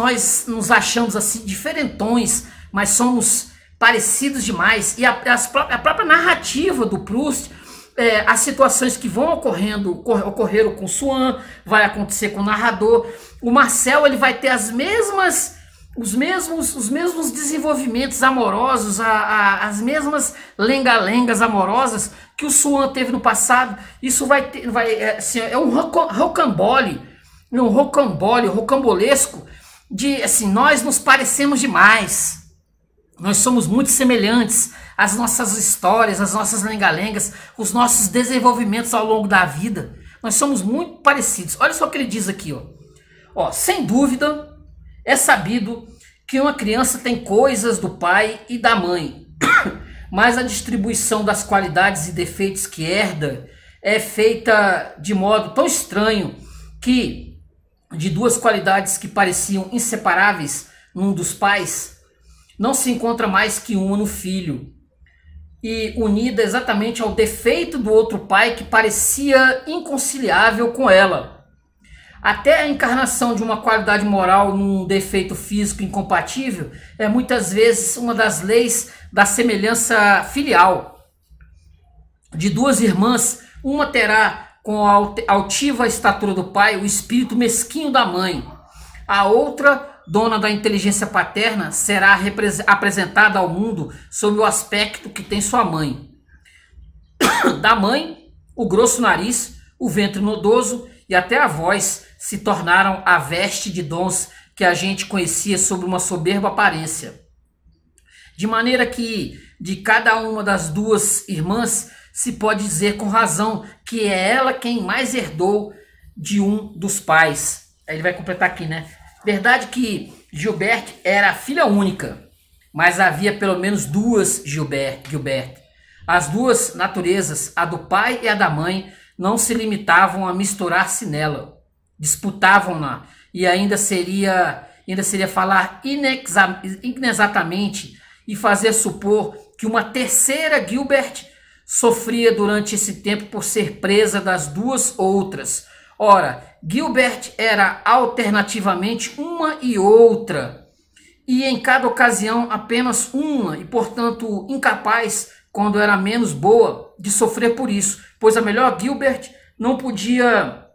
nos achamos assim diferentões, mas somos parecidos demais. E a própria narrativa do Proust, as situações que vão ocorreram com o Swann, vai acontecer com o narrador. O Marcel, ele vai ter os mesmos desenvolvimentos amorosos, as mesmas lenga-lengas amorosas que o Swann teve no passado. Isso assim, é um rocambole, rocambolesco, de assim, nós nos parecemos demais. Nós somos muito semelhantes. As nossas histórias, as nossas lenga-lengas, os nossos desenvolvimentos ao longo da vida. Nós somos muito parecidos. Olha só o que ele diz aqui, ó. Sem dúvida, é sabido que uma criança tem coisas do pai e da mãe, mas a distribuição das qualidades e defeitos que herda é feita de modo tão estranho que, de duas qualidades que pareciam inseparáveis num dos pais, não se encontra mais que uma no filho, e unida exatamente ao defeito do outro pai que parecia inconciliável com ela. Até a encarnação de uma qualidade moral num defeito físico incompatível é muitas vezes uma das leis da semelhança filial. De duas irmãs, uma terá com a altiva estatura do pai o espírito mesquinho da mãe. A outra, dona da inteligência paterna, será apresentada ao mundo sob o aspecto que tem sua mãe. Da mãe, o grosso nariz, o ventre nodoso e até a voz se tornaram a veste de dons que a gente conhecia sob uma soberba aparência. De maneira que, de cada uma das duas irmãs, se pode dizer com razão que é ela quem mais herdou de um dos pais. Aí ele vai completar aqui, né? Verdade que Gilbert era a filha única, mas havia pelo menos duas Gilbert. As duas naturezas, a do pai e a da mãe, não se limitavam a misturar-se nela, disputavam-na, e ainda seria falar inexatamente e fazer supor que uma terceira Gilbert sofria durante esse tempo por ser presa das duas outras. Ora, Gilbert era alternativamente uma e outra, e em cada ocasião apenas uma, e portanto incapaz, quando era menos boa, de sofrer por isso, pois a melhor Gilbert não podia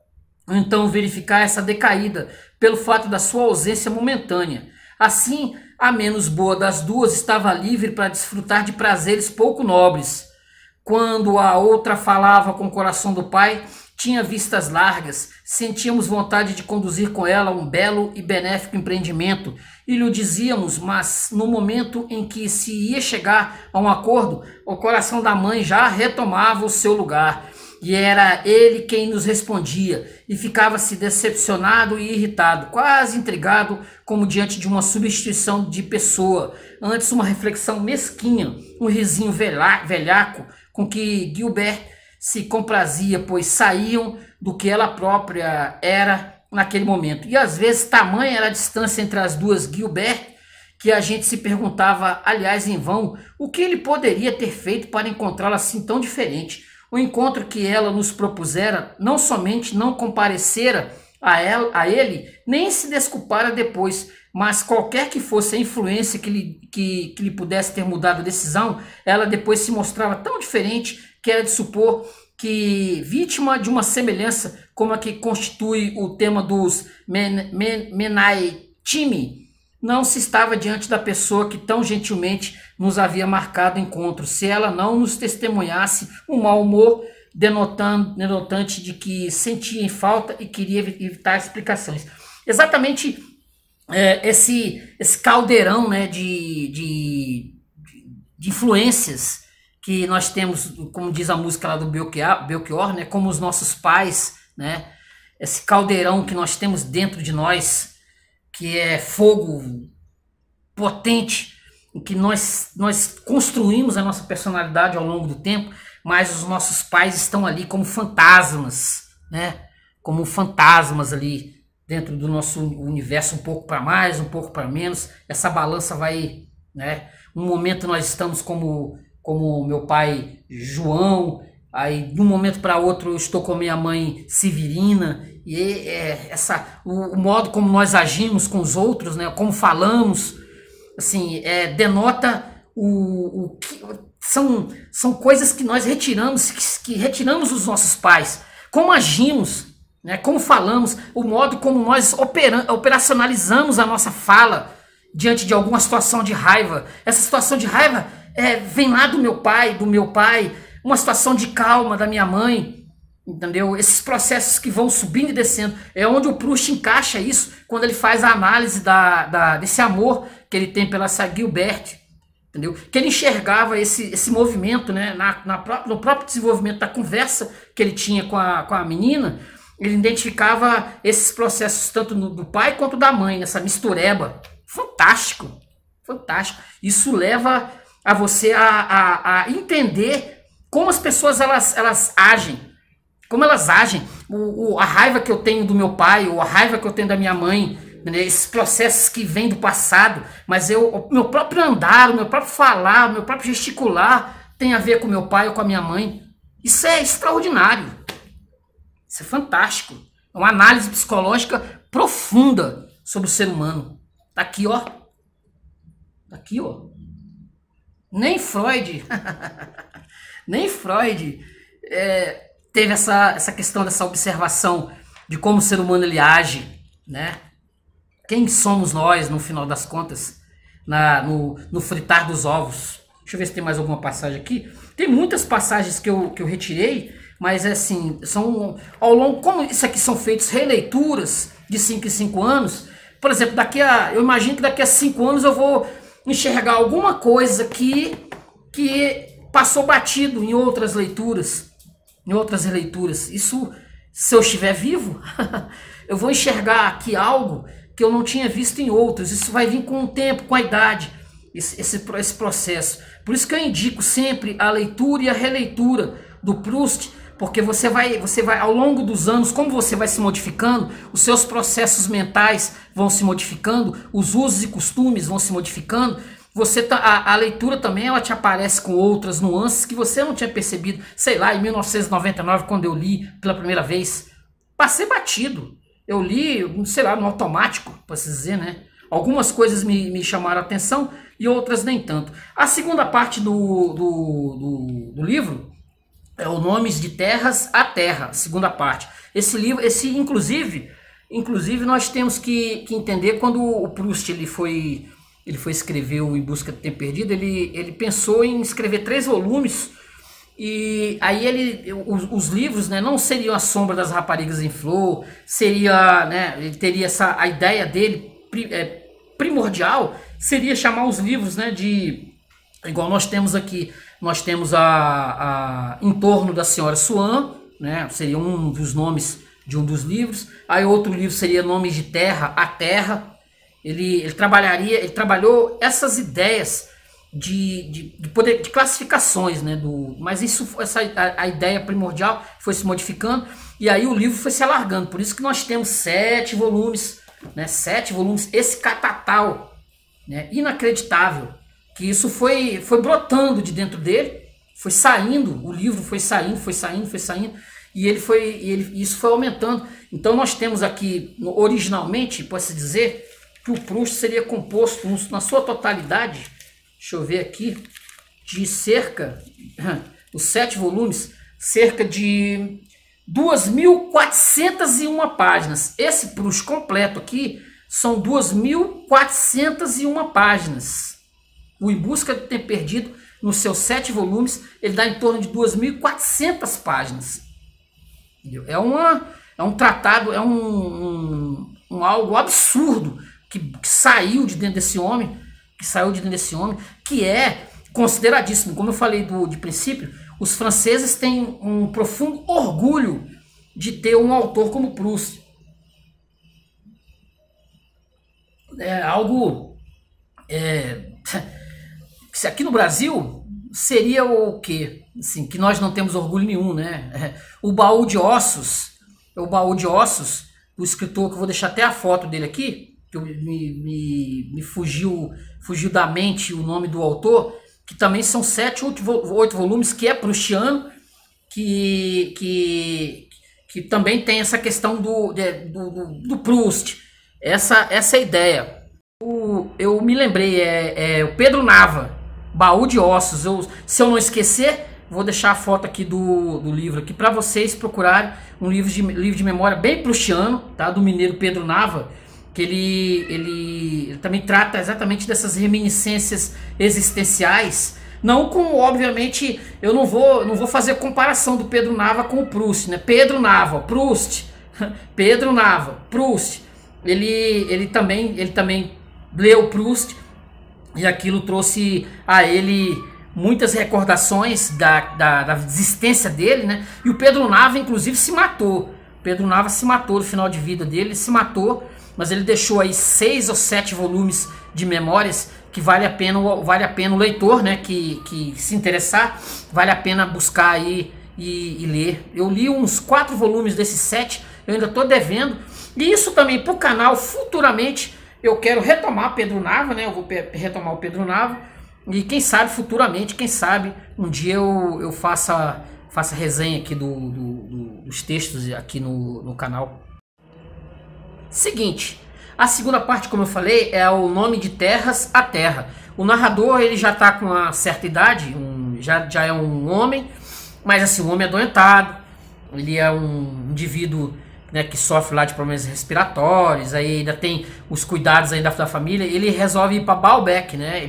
então verificar essa decaída pelo fato da sua ausência momentânea. Assim, a menos boa das duas estava livre para desfrutar de prazeres pouco nobres. Quando a outra falava com o coração do pai, tinha vistas largas, sentíamos vontade de conduzir com ela um belo e benéfico empreendimento, e lhe dizíamos, mas no momento em que se ia chegar a um acordo, o coração da mãe já retomava o seu lugar, e era ele quem nos respondia, e ficava-se decepcionado e irritado, quase intrigado, como diante de uma substituição de pessoa, antes uma reflexão mesquinha, um risinho velhaco, com que Gilbert se comprazia, pois saíam do que ela própria era naquele momento. E às vezes tamanha era a distância entre as duas Gilbert, que a gente se perguntava, aliás em vão, o que ele poderia ter feito para encontrá-la assim tão diferente. O encontro que ela nos propusera não somente não comparecera a ele, nem se desculpara depois, mas qualquer que fosse a influência que lhe pudesse ter mudado a decisão, ela depois se mostrava tão diferente que era de supor que, vítima de uma semelhança como a que constitui o tema dos Menaitimi, não se estava diante da pessoa que tão gentilmente nos havia marcado encontro, se ela não nos testemunhasse um mau humor denotante de que sentia em falta e queria evitar explicações. Exatamente esse caldeirão, né, de influências que nós temos, como diz a música lá do Belchior, né, como os nossos pais, né, esse caldeirão que nós temos dentro de nós, que é fogo potente, em que nós construímos a nossa personalidade ao longo do tempo, mas os nossos pais estão ali como fantasmas, né, como fantasmas ali dentro do nosso universo, um pouco para mais, um pouco para menos. Essa balança vai, né, um momento nós estamos como meu pai João, aí de um momento para outro eu estou com minha mãe Severina, e o modo como nós agimos com os outros, né, como falamos, assim, denota o que são coisas que nós retiramos, que retiramos dos nossos pais, como agimos, né, como falamos, o modo como nós operacionalizamos a nossa fala diante de alguma situação de raiva. Essa situação de raiva vem lá do meu pai, uma situação de calma da minha mãe, entendeu? Esses processos que vão subindo e descendo, é onde o Proust encaixa isso, quando ele faz a análise desse amor que ele tem pela Saint-Gilbert, entendeu? Que ele enxergava esse movimento, né, no próprio desenvolvimento da conversa que ele tinha com a menina. Ele identificava esses processos tanto do pai quanto da mãe, nessa mistureba. Fantástico, fantástico. Isso leva a você a entender como as pessoas elas agem, como elas agem. A raiva que eu tenho do meu pai, ou a raiva que eu tenho da minha mãe, né, esses processos que vêm do passado, mas o meu próprio andar, o meu próprio falar, o meu próprio gesticular tem a ver com meu pai ou com a minha mãe. Isso é extraordinário. Isso é fantástico. É uma análise psicológica profunda sobre o ser humano. Tá aqui, ó. Tá aqui, ó. Nem Freud, nem Freud teve essa questão dessa observação de como o ser humano ele age, né? Quem somos nós, no final das contas, no fritar dos ovos? Deixa eu ver se tem mais alguma passagem aqui. Tem muitas passagens que eu retirei, mas assim, são ao longo, como isso aqui são feitas releituras de 5 em 5 anos, por exemplo, eu imagino que daqui a 5 anos eu vou enxergar alguma coisa que passou batido em outras leituras, Isso, se eu estiver vivo, eu vou enxergar aqui algo que eu não tinha visto em outros. Isso vai vir com o tempo, com a idade, esse processo. Por isso que eu indico sempre a leitura e a releitura do Proust, porque você vai ao longo dos anos, como você vai se modificando, os seus processos mentais vão se modificando, os usos e costumes vão se modificando. A leitura também, ela te aparece com outras nuances que você não tinha percebido. Sei lá, em 1999, quando eu li pela primeira vez, passei batido. Eu li, sei lá, no automático, para se dizer, né? Algumas coisas me chamaram a atenção e outras nem tanto. A segunda parte do livro é o Nomes de Terras à Terra, segunda parte. Esse livro, inclusive nós temos que entender quando o Proust ele foi escrever o Em Busca do Tempo Perdido, ele pensou em escrever 3 volumes, e aí os livros, né, não seriam A Sombra das Raparigas em Flor, seria, né, ele teria a ideia dele primordial, seria chamar os livros, né, igual nós temos aqui, nós temos Em Torno da Senhora Swan, né, seria um dos nomes de um dos livros. Aí outro livro seria Nomes de Terra à Terra. Ele trabalhou essas ideias de classificações, né, mas a ideia primordial foi se modificando, e aí o livro foi se alargando. Por isso que nós temos 7 volumes, né, 7 volumes, esse catatal, né, inacreditável, que isso foi brotando de dentro dele, foi saindo, o livro foi saindo, e isso foi aumentando. Então nós temos aqui, originalmente, pode-se dizer, que o Proust seria composto, na sua totalidade, deixa eu ver aqui, de cerca, os 7 volumes, cerca de 2.401 páginas. Esse Proust completo aqui são 2.401 páginas. O Em Busca do Tempo Perdido, nos seus 7 volumes, ele dá em torno de 2.400 páginas. É um tratado, é algo absurdo que saiu de dentro desse homem, que é consideradíssimo. Como eu falei de princípio, os franceses têm um profundo orgulho de ter um autor como Proust. É algo... aqui no Brasil seria o quê? Assim, que nós não temos orgulho nenhum, né? O Baú de Ossos, do escritor, que eu vou deixar até a foto dele aqui, que me fugiu da mente o nome do autor, que também são 7, 8 volumes, que é proustiano, que também tem essa questão do Proust. Essa é a ideia. Eu me lembrei, o Pedro Nava, Baú de Ossos. Se eu não esquecer, vou deixar a foto aqui do livro aqui para vocês procurarem. Um livro de memória bem proustiano, tá? Do mineiro Pedro Nava, que ele também trata exatamente dessas reminiscências existenciais. Não com, obviamente, eu não vou fazer comparação do Pedro Nava com o Proust, né? Pedro Nava, Proust, Pedro Nava, Proust. Ele também leu Proust, e aquilo trouxe a ele muitas recordações da existência dele, né? E o Pedro Nava, inclusive, se matou. Pedro Nava se matou no final de vida dele, ele se matou, mas ele deixou aí 6 ou 7 volumes de memórias que vale a pena o leitor, né? Que se interessar, vale a pena buscar aí e ler. Eu li uns 4 volumes desses 7, eu ainda estou devendo. E isso também para o canal, futuramente eu quero retomar Pedro Nava, né? Eu vou retomar o Pedro Nava. E quem sabe futuramente, quem sabe um dia eu faça resenha aqui dos textos aqui no canal. Seguinte, a segunda parte, como eu falei, é o Nome de Terras, a Terra. O narrador, ele já está com uma certa idade, já é um homem, mas assim, um homem adoentado. Ele é um indivíduo, né, que sofre lá de problemas respiratórios, aí ainda tem os cuidados ainda da família. Ele resolve ir para Baalbek, né?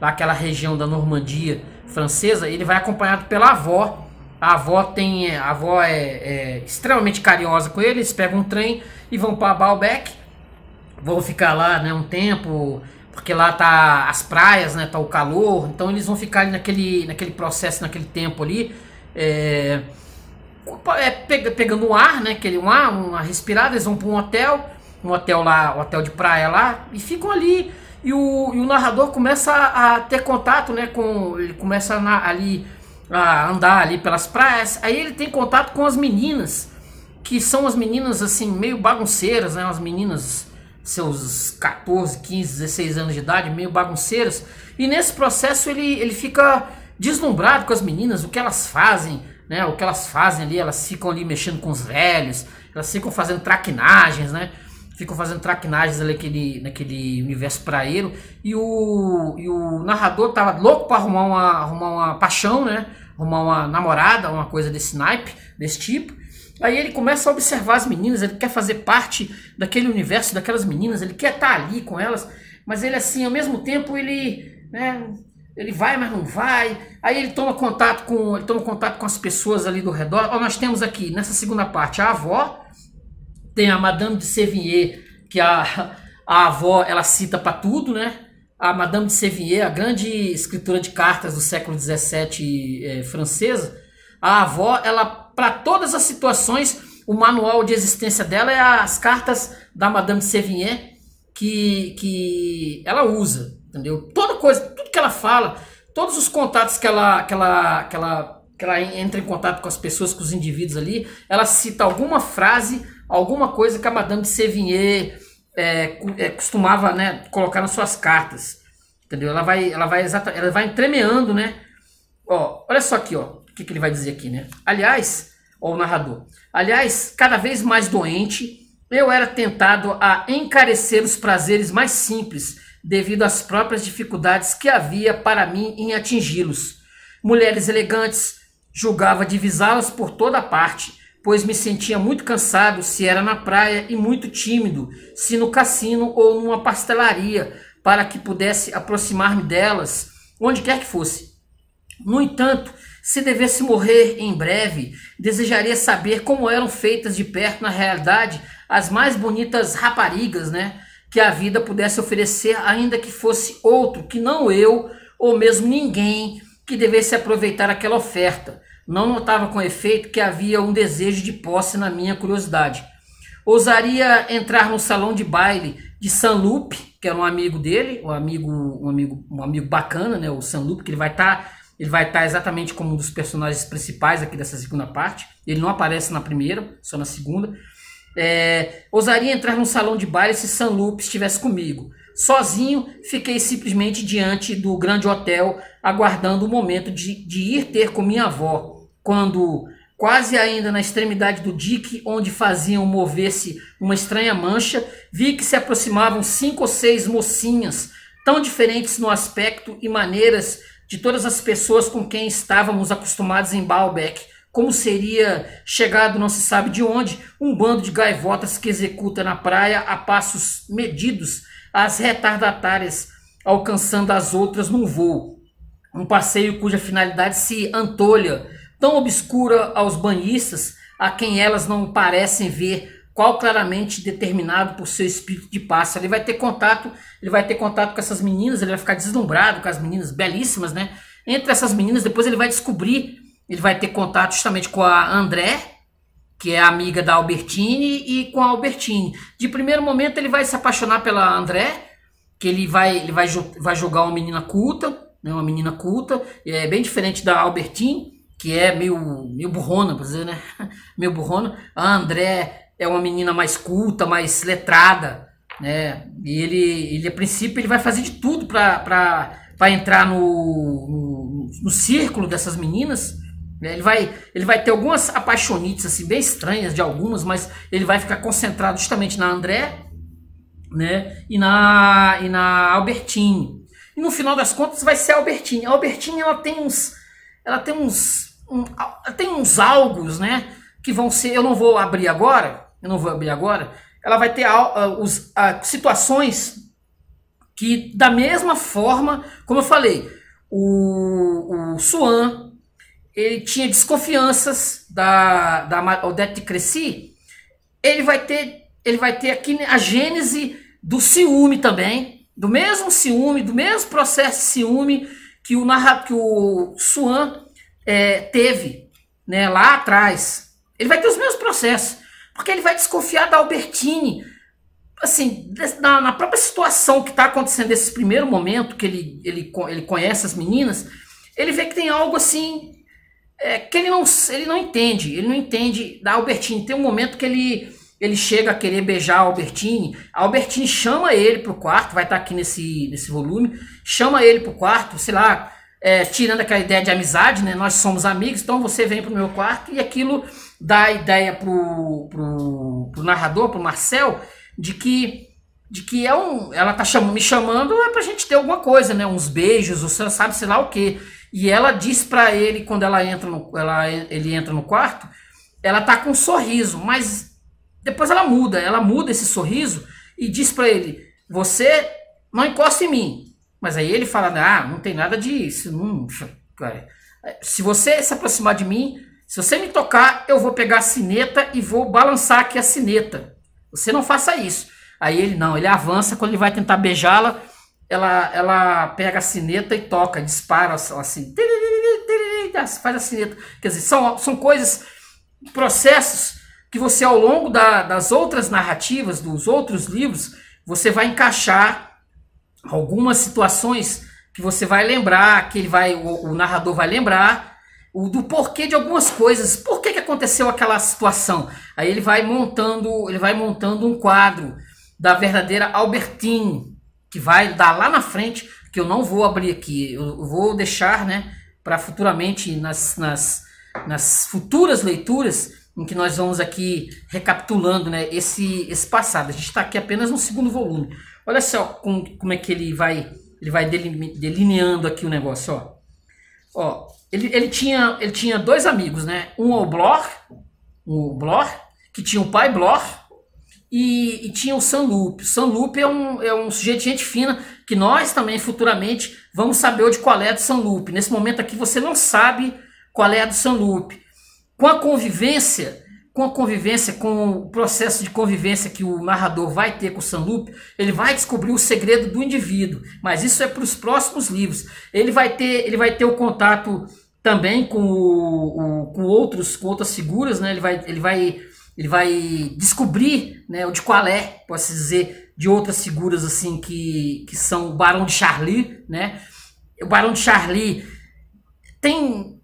Lá aquela região da Normandia francesa. Ele vai acompanhado pela avó. A avó é extremamente carinhosa com ele. Eles pegam um trem e vão para Baalbek. Vão ficar lá, né, um tempo, porque lá tá as praias, né, tá o calor. Então eles vão ficar ali naquele processo, naquele tempo ali, pegando um ar, né, uma respirada. Eles vão para um hotel lá, um hotel de praia lá, e ficam ali. E o narrador começa a ter contato, né, ele começa a andar ali pelas praias. Aí ele tem contato com as meninas, que são as meninas assim meio bagunceiras, né, as meninas seus 14, 15, 16 anos de idade, meio bagunceiras. E nesse processo ele fica deslumbrado com as meninas, o que elas fazem, né? O que elas fazem ali, elas ficam ali mexendo com os velhos, elas ficam fazendo traquinagens, né? Ficam fazendo traquinagens ali naquele universo praieiro. E o narrador tava louco para arrumar uma paixão, né? Arrumar uma namorada, uma coisa desse naipe, desse tipo. Aí ele começa a observar as meninas, ele quer fazer parte daquele universo, daquelas meninas, ele quer estar ali com elas, mas ele assim, ao mesmo tempo, né, ele vai, mas não vai. Aí ele toma contato com as pessoas ali do redor. Ó, nós temos aqui, nessa segunda parte, a avó, tem a Madame de Sévigné, que a avó, ela cita para tudo, né? A Madame de Sévigné, a grande escritora de cartas do século XVII francesa. A avó, ela, para todas as situações, o manual de existência dela é as cartas da Madame de Sévigné que ela usa, entendeu? Toda coisa, tudo que ela fala, todos os contatos que ela entra em contato com as pessoas, com os indivíduos ali, ela cita alguma frase, alguma coisa que a Madame de Sévigné costumava, né, colocar nas suas cartas, entendeu? Ela vai entremeando, né? Ó, olha só aqui, ó. O que ele vai dizer aqui, né? Aliás, ó, o narrador. Aliás, cada vez mais doente, eu era tentado a encarecer os prazeres mais simples, devido às próprias dificuldades que havia para mim em atingi-los. Mulheres elegantes, julgava divisá-las por toda parte, pois me sentia muito cansado se era na praia e muito tímido se no cassino ou numa pastelaria, para que pudesse aproximar-me delas, onde quer que fosse. No entanto, se devesse morrer em breve, desejaria saber como eram feitas de perto na realidade as mais bonitas raparigas, né, que a vida pudesse oferecer, ainda que fosse outro, que não eu, ou mesmo ninguém que devesse aproveitar aquela oferta. Não notava com efeito que havia um desejo de posse na minha curiosidade. Ousaria entrar no salão de baile de Saint-Loup, que era um amigo dele, um amigo bacana, né, o Saint-Loup, que ele vai estar exatamente como um dos personagens principais aqui dessa segunda parte. Ele não aparece na primeira, só na segunda. Ousaria entrar num salão de baile se Saint-Loup estivesse comigo. Sozinho, fiquei simplesmente diante do grande hotel, aguardando o momento de ir ter com minha avó, quando, quase ainda na extremidade do dique, onde faziam mover-se uma estranha mancha, vi que se aproximavam 5 ou 6 mocinhas, tão diferentes no aspecto e maneiras de todas as pessoas com quem estávamos acostumados em Baalbek, como seria chegado não se sabe de onde, um bando de gaivotas que executa na praia a passos medidos as retardatárias, alcançando as outras num voo. Um passeio cuja finalidade se antolha, tão obscura aos banhistas, a quem elas não parecem ver, qual claramente determinado por seu espírito de pássaro. Ele vai ter contato com essas meninas, ele vai ficar deslumbrado com as meninas belíssimas, né? Entre essas meninas, depois ele vai descobrir, ele vai ter contato justamente com a André, que é amiga da Albertine, e com a Albertine. De primeiro momento ele vai se apaixonar pela André, que ele vai jogar uma menina culta, né? Uma menina culta, é bem diferente da Albertine, que é meio burrona, por dizer, né? Meio burrona. A André é uma menina mais culta, mais letrada, né? E ele a princípio, ele vai fazer de tudo para entrar no círculo dessas meninas. Ele vai ter algumas apaixonites assim, bem estranhas de algumas, mas ele vai ficar concentrado justamente na André, né? E na Albertine. E no final das contas vai ser a Albertine. A Albertine, ela tem uns algos, né, que vão ser, eu não vou abrir agora, ela vai ter situações que, da mesma forma, como eu falei, o Swan, ele tinha desconfianças da Odette de Crécy, ele vai ter aqui a gênese do ciúme também, do mesmo processo de ciúme que o Swan teve, né, lá atrás. Ele vai ter os mesmos processos, porque ele vai desconfiar da Albertine, assim, na própria situação que está acontecendo nesse primeiro momento, que ele conhece as meninas, ele vê que tem algo assim, que ele não entende da Albertine. Tem um momento que ele chega a querer beijar a Albertine chama ele pro quarto, vai estar aqui nesse volume, chama ele pro quarto, sei lá, tirando aquela ideia de amizade, né? Nós somos amigos, então você vem pro meu quarto, e aquilo dá a ideia pro narrador, pro Marcel, de que ela tá me chamando pra gente ter alguma coisa, né? Uns beijos, ou sabe, sei lá o quê. E ela diz pra ele, quando ele entra no quarto, ela tá com um sorriso, mas depois ela muda esse sorriso e diz pra ele: você não encosta em mim. Mas aí ele fala: não tem nada disso. Se você se aproximar de mim, se você me tocar, eu vou pegar a sineta e vou balançar aqui a sineta. Você não faça isso. Aí ele avança, quando ele vai tentar beijá-la, ela pega a sineta e toca, dispara assim, faz a sineta. Quer dizer, são coisas, processos que você, ao longo das outras narrativas, dos outros livros, você vai encaixar algumas situações que você vai lembrar, que o narrador vai lembrar do porquê de algumas coisas, por que aconteceu aquela situação. Aí ele vai montando um quadro da verdadeira Albertine, que vai dar lá na frente, que eu não vou abrir aqui, eu vou deixar, né, para futuramente, nas futuras leituras, em que nós vamos aqui recapitulando, né, esse passado. A gente está aqui apenas no segundo volume. Olha só como é que ele vai delineando aqui o negócio, ó. Ele tinha 2 amigos, né? Um Oblor, o Blor, que tinha o pai Blor, e tinha o Sanlup. O Sanlup é um sujeito de gente fina, que nós também futuramente vamos saber o de qual é a do Sanlup. Nesse momento aqui você não sabe qual é a do Sanlup. Com a convivência, com o processo de convivência que o narrador vai ter com o Sanlup, ele vai descobrir o segredo do indivíduo. Mas isso é para os próximos livros. Ele vai ter o contato também com outras figuras, né? Ele vai descobrir, né, o de qual é, posso dizer, de outras figuras assim que são o Barão de Charlie, né? O Barão de Charlie tem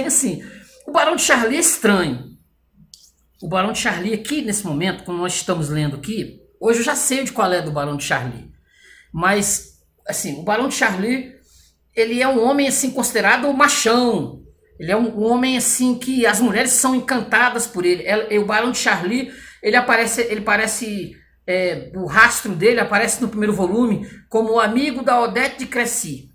assim, o Barão de Charlie é estranho. O Barão de Charlie aqui, nesse momento, como nós estamos lendo aqui, hoje eu já sei de qual é do Barão de Charlie. Mas, assim, o Barão de Charlie, ele é um homem, assim, considerado machão. Ele é um homem, assim, que as mulheres são encantadas por ele. O Barão de Charlie, o rastro dele aparece no primeiro volume como o amigo da Odette de Crécy.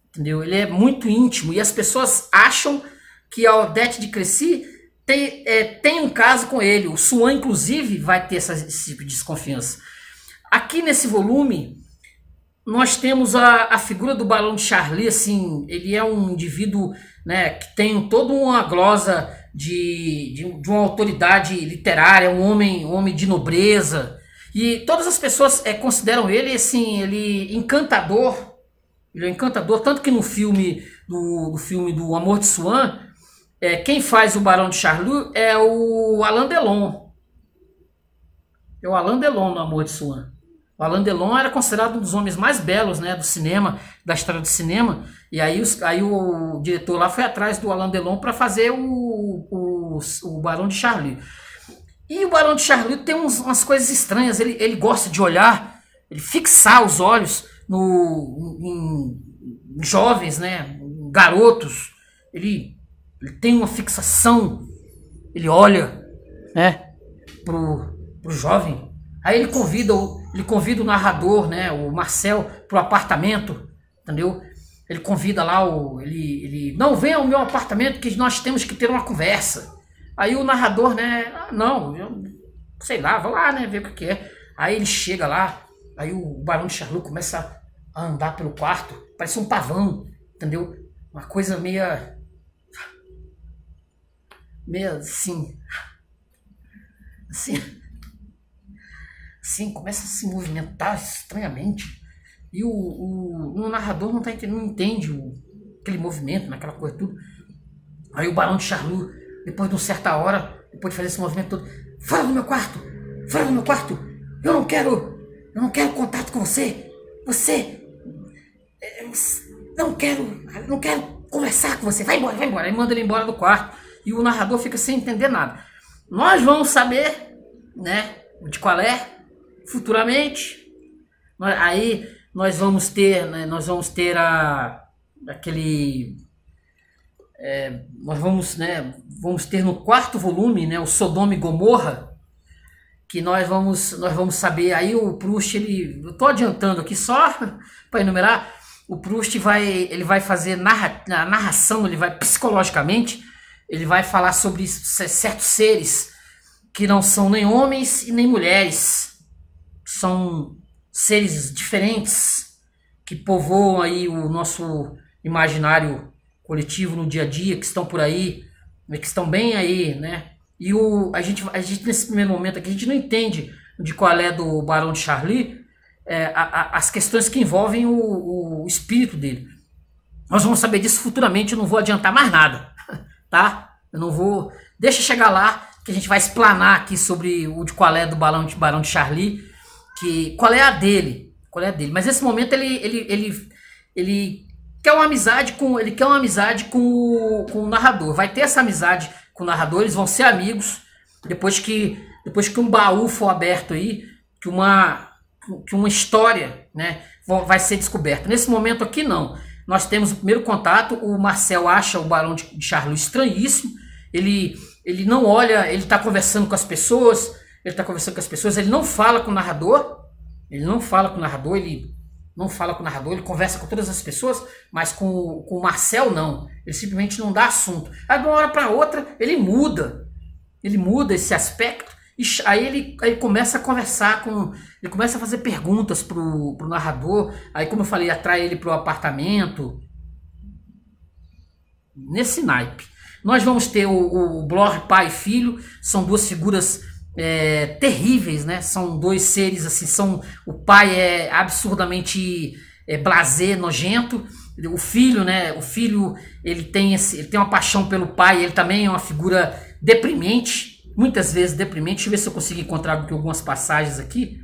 Entendeu? Ele é muito íntimo e as pessoas acham que a Odette de Crécy tem um caso com ele. O Swan, inclusive, vai ter esse tipo de desconfiança. Aqui nesse volume, nós temos a figura do Barão de Charlie. Assim, ele é um indivíduo, né, que tem toda uma glosa de uma autoridade literária, um homem de nobreza. E todas as pessoas consideram ele, assim, encantador. Ele é encantador, tanto que no filme do Amor de Swan, quem faz o Barão de Charlie é o Alain Delon. É o Alain Delon no Amor de Swan. O Alain Delon era considerado um dos homens mais belos, né, do cinema, da história do cinema. E aí o diretor lá foi atrás do Alain Delon para fazer o Barão de Charlie. E o Barão de Charlie tem umas coisas estranhas. Ele gosta de olhar, ele fixar os olhos em jovens, né, garotos. Ele tem uma fixação. Ele olha, né, pro jovem. Aí ele convida o narrador, né, o Marcel, pro apartamento, entendeu? Ele convida lá não, venha ao meu apartamento que nós temos que ter uma conversa. Aí o narrador, né, não, eu sei lá, vou lá, né, ver o que é. Aí ele chega lá, aí o Barão de Charlie começa a andar pelo quarto, parece um pavão, entendeu? Uma coisa meia assim, começa a se movimentar estranhamente. E o narrador não entende aquele movimento, aquela coisa tudo. Aí o Barão de Charlie, depois de uma certa hora, depois de fazer esse movimento todo, fora do meu quarto, eu não quero contato com você, não quero conversar com você, vai embora. Aí manda ele embora do quarto e o narrador fica sem entender nada. Nós vamos saber, né, de qual é futuramente. Aí nós vamos ter, né, nós vamos ter no quarto volume, né, o Sodoma e Gomorra, que nós vamos saber. Aí o Proust, eu tô adiantando aqui só para enumerar. O Proust vai fazer a narração, ele vai psicologicamente, ele vai falar sobre certos seres que não são nem homens e nem mulheres, são seres diferentes que povoam aí o nosso imaginário coletivo no dia a dia, que estão por aí, que estão bem aí, né? E a gente nesse primeiro momento aqui, a gente não entende de qual é do Barão de Charlie, as questões que envolvem o espírito dele. Nós vamos saber disso futuramente, eu não vou adiantar mais nada, tá? Eu não vou... Deixa chegar lá, que a gente vai explanar aqui sobre o de qual é do Barão de Charlie, qual é a dele. Mas nesse momento ele quer uma amizade com o narrador. Vai ter essa amizade com o narrador, eles vão ser amigos depois que um baú for aberto aí, que uma história, né, vai ser descoberta. Nesse momento aqui não. Nós temos o primeiro contato, o Marcel acha o Barão de Charlie estranhíssimo, ele não olha, ele está conversando com as pessoas, ele não fala com o narrador, ele não fala com o narrador, ele conversa com todas as pessoas, mas com o Marcel não. Ele simplesmente não dá assunto. Aí de uma hora para outra ele muda esse aspecto, e aí ele começa a conversar ele começa a fazer perguntas pro narrador, aí como eu falei, atrai ele pro apartamento, nesse naipe. Nós vamos ter o Bloch, pai e filho, são duas figuras terríveis, né? São dois seres assim, o pai é absurdamente blasé, nojento. O filho, né? O filho ele tem uma paixão pelo pai, ele também é uma figura deprimente, muitas vezes deprimente. Deixa eu ver se eu consigo encontrar algumas passagens aqui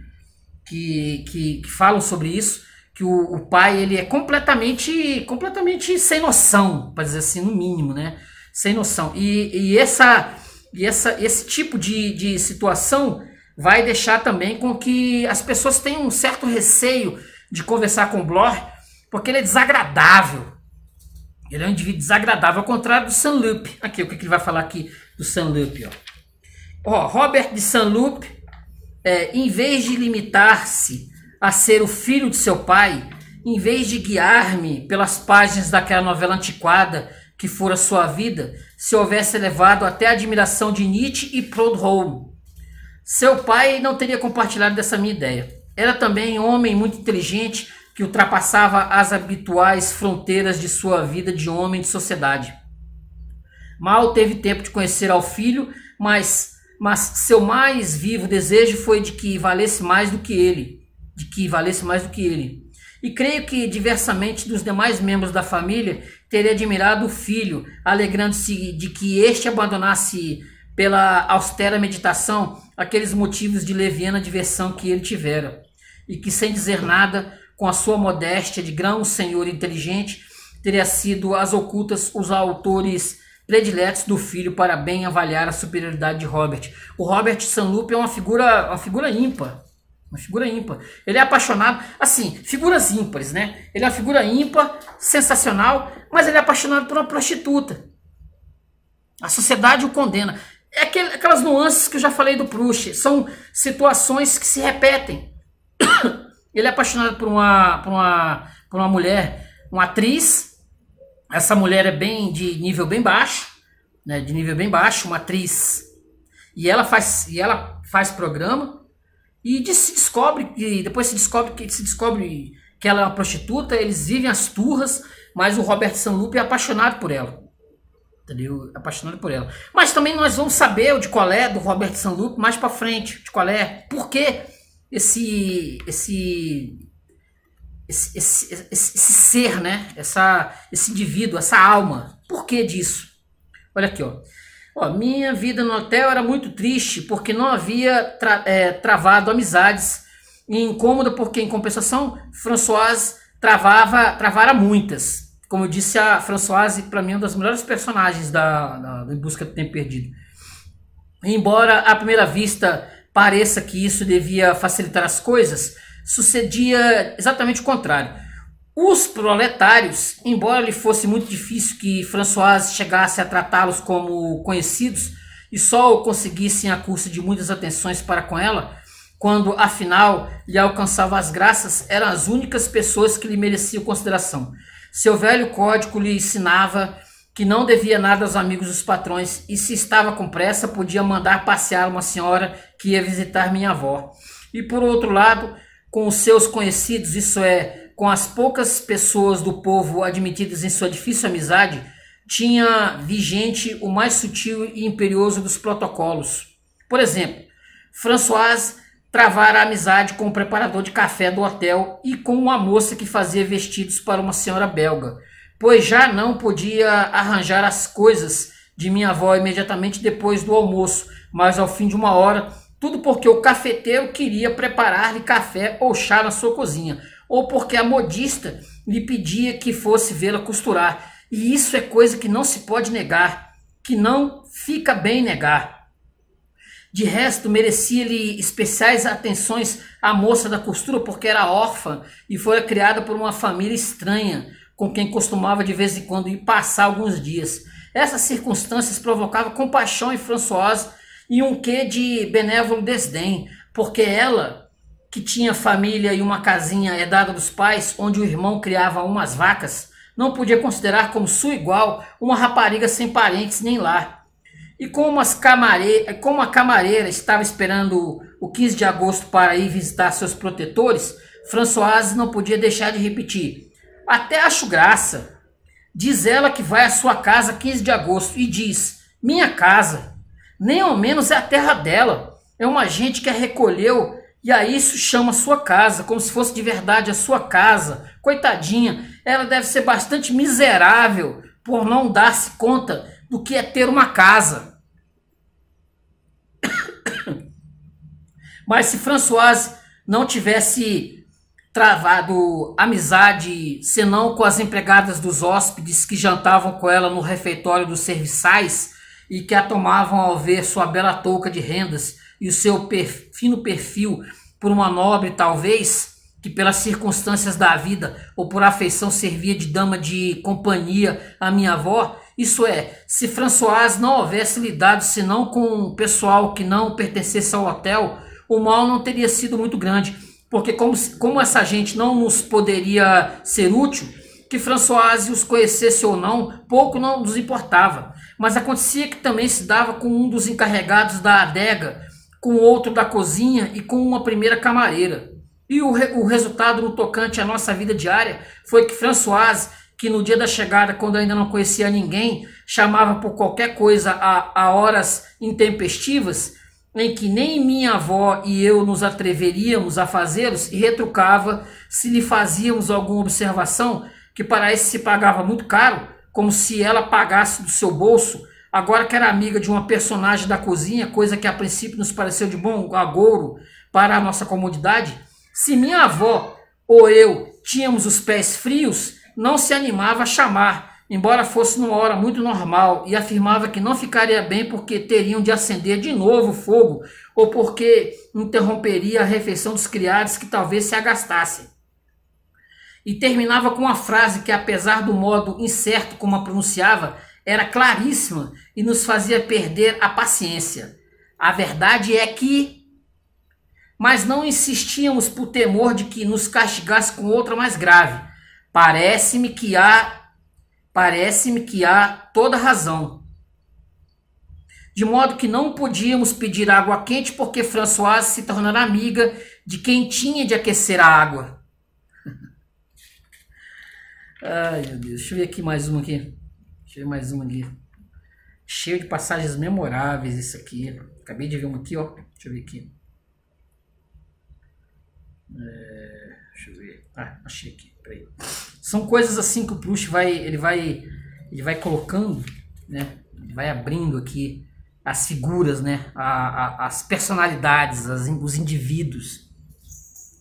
que falam sobre isso, que o pai ele é completamente sem noção, para dizer assim, no mínimo, né? Sem noção. E esse tipo de situação vai deixar também com que as pessoas tenham um certo receio de conversar com o Bloch, porque ele é desagradável. Ele é um indivíduo desagradável, ao contrário do Saint-Loup. Aqui, o que ele vai falar aqui do Saint-Loup? Robert de Saint-Loup, em vez de limitar-se a ser o filho de seu pai, em vez de guiar-me pelas páginas daquela novela antiquada que fora sua vida, se houvesse levado até a admiração de Nietzsche e Proudhon. Seu pai não teria compartilhado dessa minha ideia. Era também um homem muito inteligente que ultrapassava as habituais fronteiras de sua vida de homem de sociedade. Mal teve tempo de conhecer ao filho, mas seu mais vivo desejo foi de que valesse mais do que ele. E creio que, diversamente dos demais membros da família, teria admirado o filho, alegrando-se de que este abandonasse pela austera meditação aqueles motivos de leviana diversão que ele tivera, e que, sem dizer nada, com a sua modéstia de grão senhor inteligente, teria sido às ocultas os autores prediletos do filho para bem avaliar a superioridade de Robert. O Robert Saint-Loup é uma figura ímpar. Uma figura ímpar. Ele é apaixonado, assim, figuras ímpares, né? Ele é uma figura ímpar, sensacional, mas ele é apaixonado por uma prostituta. A sociedade o condena. É aquelas nuances que eu já falei do Proust. São situações que se repetem. Ele é apaixonado por uma mulher, uma atriz. Essa mulher é de nível bem baixo, né? De nível bem baixo, uma atriz. E ela faz programa. E depois se descobre que ela é uma prostituta, eles vivem as turras, mas o Robert Saint-Loup é apaixonado por ela. Entendeu? Apaixonado por ela. Mas também nós vamos saber de qual é do Robert Saint-Loup mais pra frente, de qual é, por que esse ser, né? Esse indivíduo, essa alma. Por que disso? Olha aqui, ó. Minha vida no hotel era muito triste porque não havia travado amizades, e incômoda porque, em compensação, Françoise travara muitas. Como eu disse, a Françoise, para mim, é uma das melhores personagens da Em Busca do Tempo Perdido. Embora, à primeira vista, pareça que isso devia facilitar as coisas, sucedia exatamente o contrário. Os proletários, embora lhe fosse muito difícil que Françoise chegasse a tratá-los como conhecidos e só o conseguissem à custa de muitas atenções para com ela, quando afinal lhe alcançava as graças, eram as únicas pessoas que lhe mereciam consideração. Seu velho código lhe ensinava que não devia nada aos amigos dos patrões e, se estava com pressa, podia mandar passear uma senhora que ia visitar minha avó. E, por outro lado, com os seus conhecidos, isso é, com as poucas pessoas do povo admitidas em sua difícil amizade, tinha vigente o mais sutil e imperioso dos protocolos. Por exemplo, Françoise travara a amizade com o preparador de café do hotel e com uma moça que fazia vestidos para uma senhora belga, pois já não podia arranjar as coisas de minha avó imediatamente depois do almoço, mas ao fim de uma hora, tudo porque o cafeteiro queria preparar-lhe café ou chá na sua cozinha, ou porque a modista lhe pedia que fosse vê-la costurar. E isso é coisa que não se pode negar, que não fica bem negar. De resto, merecia-lhe especiais atenções a moça da costura, porque era órfã e fora criada por uma família estranha, com quem costumava de vez em quando ir passar alguns dias. Essas circunstâncias provocavam compaixão em Françoise e um quê de benévolo desdém, porque ela, que tinha família e uma casinha herdada dos pais, onde o irmão criava umas vacas, não podia considerar como sua igual uma rapariga sem parentes nem lar. E como a camareira estava esperando o 15 de agosto para ir visitar seus protetores, Françoise não podia deixar de repetir: até acho graça. Diz ela que vai à sua casa 15 de agosto e diz: minha casa. Nem ao menos é a terra dela. É uma gente que a recolheu e a isso chama sua casa, como se fosse de verdade a sua casa. Coitadinha, ela deve ser bastante miserável por não dar-se conta do que é ter uma casa. Mas se Françoise não tivesse travado amizade, senão com as empregadas dos hóspedes que jantavam com ela no refeitório dos serviçais e que a tomavam ao ver sua bela touca de rendas e o seu fino perfil, por uma nobre talvez, que pelas circunstâncias da vida ou por afeição servia de dama de companhia à minha avó, isso é, se Françoise não houvesse lidado senão com o pessoal que não pertencesse ao hotel, o mal não teria sido muito grande, porque como essa gente não nos poderia ser útil, que Françoise os conhecesse ou não, pouco não nos importava. Mas acontecia que também se dava com um dos encarregados da adega, com outro da cozinha e com uma primeira camareira. E o resultado no tocante à nossa vida diária foi que Françoise, que no dia da chegada, quando ainda não conhecia ninguém, chamava por qualquer coisa a horas intempestivas, em que nem minha avó e eu nos atreveríamos a fazê-los, e retrucava se lhe fazíamos alguma observação, que para isso se pagava muito caro, como se ela pagasse do seu bolso, agora que era amiga de uma personagem da cozinha, coisa que a princípio nos pareceu de bom agouro para a nossa comodidade. Se minha avó ou eu tínhamos os pés frios, não se animava a chamar, embora fosse numa hora muito normal, e afirmava que não ficaria bem porque teriam de acender de novo o fogo, ou porque interromperia a refeição dos criados que talvez se agastassem. E terminava com uma frase que, apesar do modo incerto como a pronunciava, era claríssima e nos fazia perder a paciência. A verdade é que... Mas não insistíamos por temor de que nos castigasse com outra mais grave. Parece-me que há toda razão. De modo que não podíamos pedir água quente porque Françoise se tornara amiga de quem tinha de aquecer a água. Ai, meu Deus. Deixa eu ver aqui mais uma aqui. Cheio de passagens memoráveis isso aqui. Acabei de ver uma aqui, ó. Deixa eu ver aqui. Deixa eu ver. Ah, achei aqui. Peraí. São coisas assim que o Proust vai colocando, né? Ele vai abrindo aqui as figuras, né? As personalidades, os indivíduos.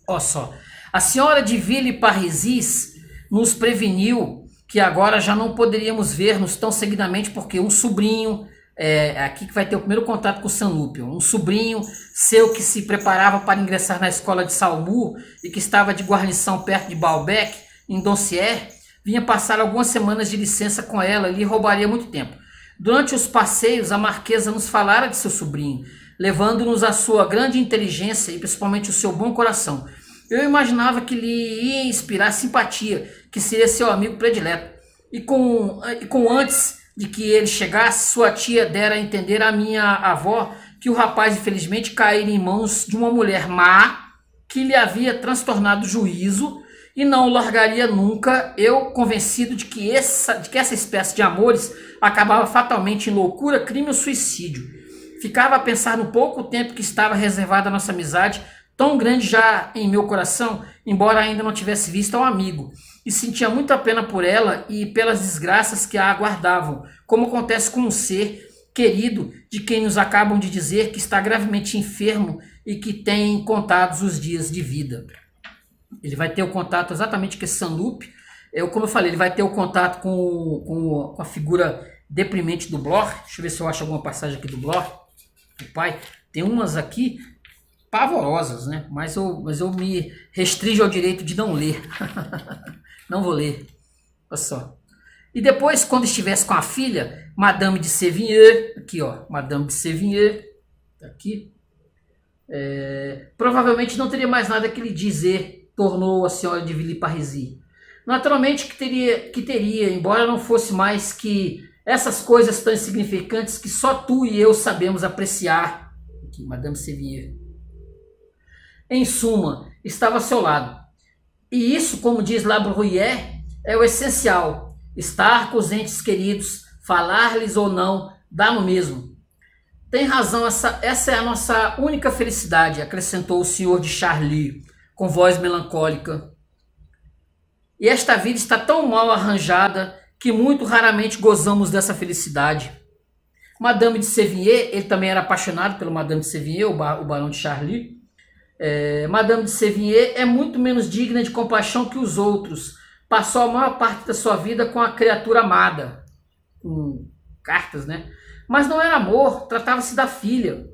Olha só. A senhora de Villeparisis nos preveniu que agora já não poderíamos ver-nos tão seguidamente porque um sobrinho, aqui que vai ter o primeiro contato com o Saint-Loup, um sobrinho seu que se preparava para ingressar na escola de Saumur e que estava de guarnição perto de Balbec, em Doncières, vinha passar algumas semanas de licença com ela e lhe roubaria muito tempo. Durante os passeios, a marquesa nos falara de seu sobrinho, levando-nos a sua grande inteligência e principalmente o seu bom coração. Eu imaginava que lhe ia inspirar simpatia, que seria seu amigo predileto. E com antes de que ele chegasse, sua tia dera a entender à minha avó que o rapaz, infelizmente, caíra em mãos de uma mulher má, que lhe havia transtornado o juízo e não o largaria nunca, eu convencido de que essa espécie de amores acabava fatalmente em loucura, crime ou suicídio. Ficava a pensar no pouco tempo que estava reservado à nossa amizade, tão grande já em meu coração, embora ainda não tivesse visto ao amigo, e sentia muita pena por ela e pelas desgraças que a aguardavam, como acontece com um ser querido de quem nos acabam de dizer que está gravemente enfermo e que tem contados os dias de vida. Ele vai ter o contato exatamente com esse Saint-Loup. Como eu falei, ele vai ter o contato com a figura deprimente do Bloch. Deixa eu ver se eu acho alguma passagem aqui do Bloch. O pai tem umas aqui pavorosas, né? Mas eu me restringo ao direito de não ler. Não vou ler. Olha só. E depois, quando estivesse com a filha, Madame de Sévigné, aqui ó, Madame de Sévigné, tá aqui. provavelmente não teria mais nada que lhe dizer, tornou a senhora de Villeparisis. Naturalmente que teria, embora não fosse mais que essas coisas tão insignificantes que só tu e eu sabemos apreciar. Aqui, Madame Sévigné. Em suma, estava ao seu lado. E isso, como diz La Bruyère, é o essencial. Estar com os entes queridos, falar-lhes ou não, dá no mesmo. Tem razão, essa é a nossa única felicidade, acrescentou o senhor de Charlie, com voz melancólica. E esta vida está tão mal arranjada que muito raramente gozamos dessa felicidade. Madame de Sévigné, ele também era apaixonado pelo Madame de Sévigné, o barão de Charlie. Madame de Sévigné é muito menos digna de compaixão que os outros. Passou a maior parte da sua vida com a criatura amada. Com cartas, né? Mas não era amor, tratava-se da filha.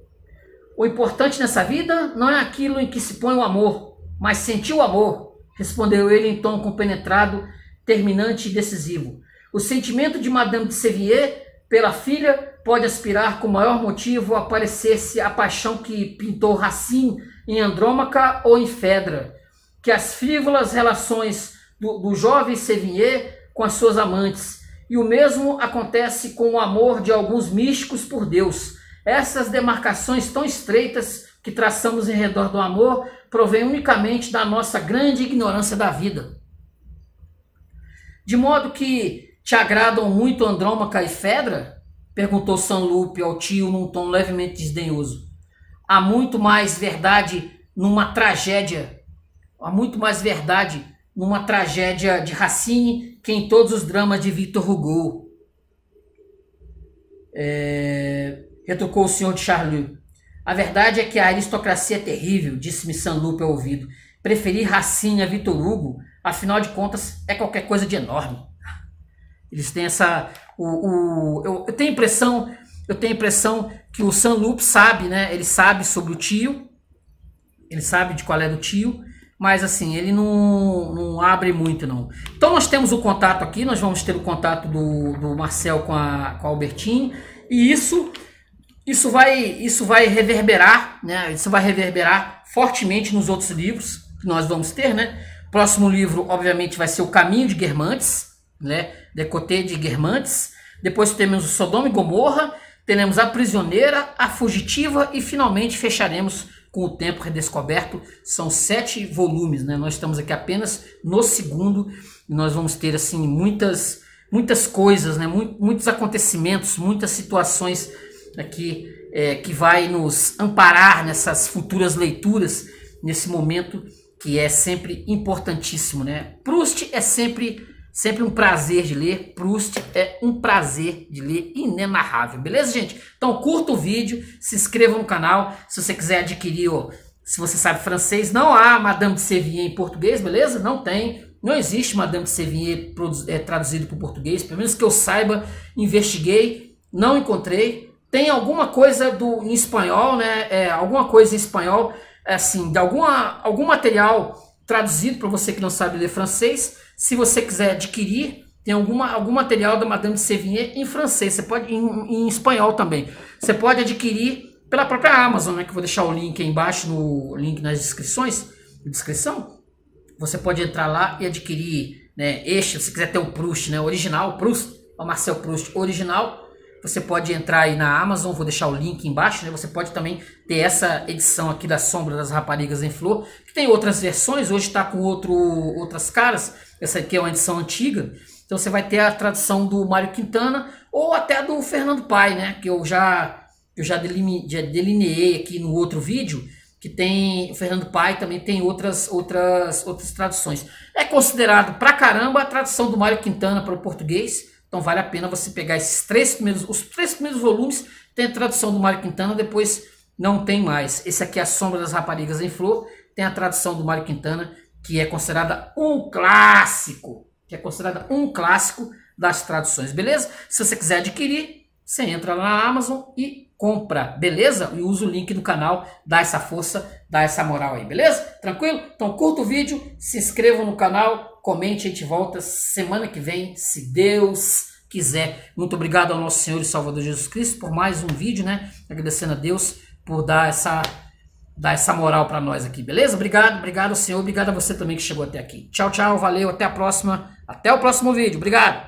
O importante nessa vida não é aquilo em que se põe o amor, mas sentir o amor, respondeu ele em tom compenetrado, terminante e decisivo. O sentimento de Madame de Sévigné pela filha pode aspirar com maior motivo a parecer-se a paixão que pintou Racine em Andrômaca ou em Phèdre, que as frívolas relações do jovem Sévigné com as suas amantes. E o mesmo acontece com o amor de alguns místicos por Deus. Essas demarcações tão estreitas que traçamos em redor do amor provêm unicamente da nossa grande ignorância da vida. De modo que te agradam muito Andrômaca e Phèdre? Perguntou Saint-Loup ao tio num tom levemente desdenhoso. Há muito mais verdade numa tragédia. Há muito mais verdade numa tragédia de Racine que em todos os dramas de Victor Hugo. Retrucou o senhor de Charlie. A verdade é que a aristocracia é terrível, disse-me Saint-Loup ao ouvido. Preferir Racine a Victor Hugo, afinal de contas, é qualquer coisa de enorme. Eles têm essa... Eu tenho a impressão que o Saint-Loup sabe, né? Ele sabe sobre o tio, ele sabe de qual é do tio, mas assim, ele não abre muito, não. Então nós temos o contato aqui, nós vamos ter o contato do Marcel com a Albertine, e isso vai reverberar, né? Isso vai reverberar fortemente nos outros livros que nós vamos ter, né? Próximo livro, obviamente, vai ser O Caminho de Guermantes, né? Decoté de Guermantes. Depois temos o Sodoma e Gomorra, teremos A Prisioneira, A Fugitiva e finalmente fecharemos com O Tempo Redescoberto. São 7 volumes, né? Nós estamos aqui apenas no segundo e nós vamos ter assim muitas coisas, né? Muitos acontecimentos, muitas situações aqui que vai nos amparar nessas futuras leituras, nesse momento que é sempre importantíssimo, né? Proust é sempre um prazer de ler. Proust é um prazer de ler inenarrável. Beleza, gente? Então curta o vídeo, se inscreva no canal. Se você quiser adquirir, se você sabe francês, não há Madame de Sévigné em português, beleza? Não tem. Não existe Madame de Sévigné traduzido para o português. Pelo menos que eu saiba, investiguei, não encontrei. Tem alguma coisa em espanhol, né? Alguma coisa em espanhol, assim, de algum material traduzido para você que não sabe ler francês. Se você quiser adquirir, tem algum material da Madame de Sévigné em francês, você pode em espanhol também. Você pode adquirir pela própria Amazon, né, que eu vou deixar o link aí embaixo, no link nas descrição. Você pode entrar lá e adquirir, né, se você quiser ter o Proust, né, original, Proust, o Marcel Proust original. Você pode entrar aí na Amazon, vou deixar o link embaixo, né? Você pode também ter essa edição aqui da Sombra das Raparigas em Flor, que tem outras versões, hoje está com outras caras, essa aqui é uma edição antiga, então você vai ter a tradução do Mário Quintana, ou até do Fernando Pai, né? Que eu já delineei aqui no outro vídeo, que tem o Fernando Pai, também tem outras traduções. É considerado pra caramba a tradução do Mário Quintana para o português. Então vale a pena você pegar os 3 primeiros volumes, tem a tradução do Mário Quintana, depois não tem mais. Esse aqui é A Sombra das Raparigas em Flor, tem a tradução do Mário Quintana, que é considerada um clássico, das traduções, beleza? Se você quiser adquirir, você entra lá na Amazon e compra, beleza? E usa o link do canal, dá essa força, dá essa moral aí, beleza? Tranquilo? Então curta o vídeo, se inscreva no canal, comente, a gente volta semana que vem, se Deus quiser. Muito obrigado ao nosso Senhor e Salvador Jesus Cristo por mais um vídeo, né? Agradecendo a Deus por dar dar essa moral para nós aqui, beleza? Obrigado, senhor. Obrigado a você também que chegou até aqui. Tchau, tchau. Valeu. Até a próxima. Até o próximo vídeo. Obrigado.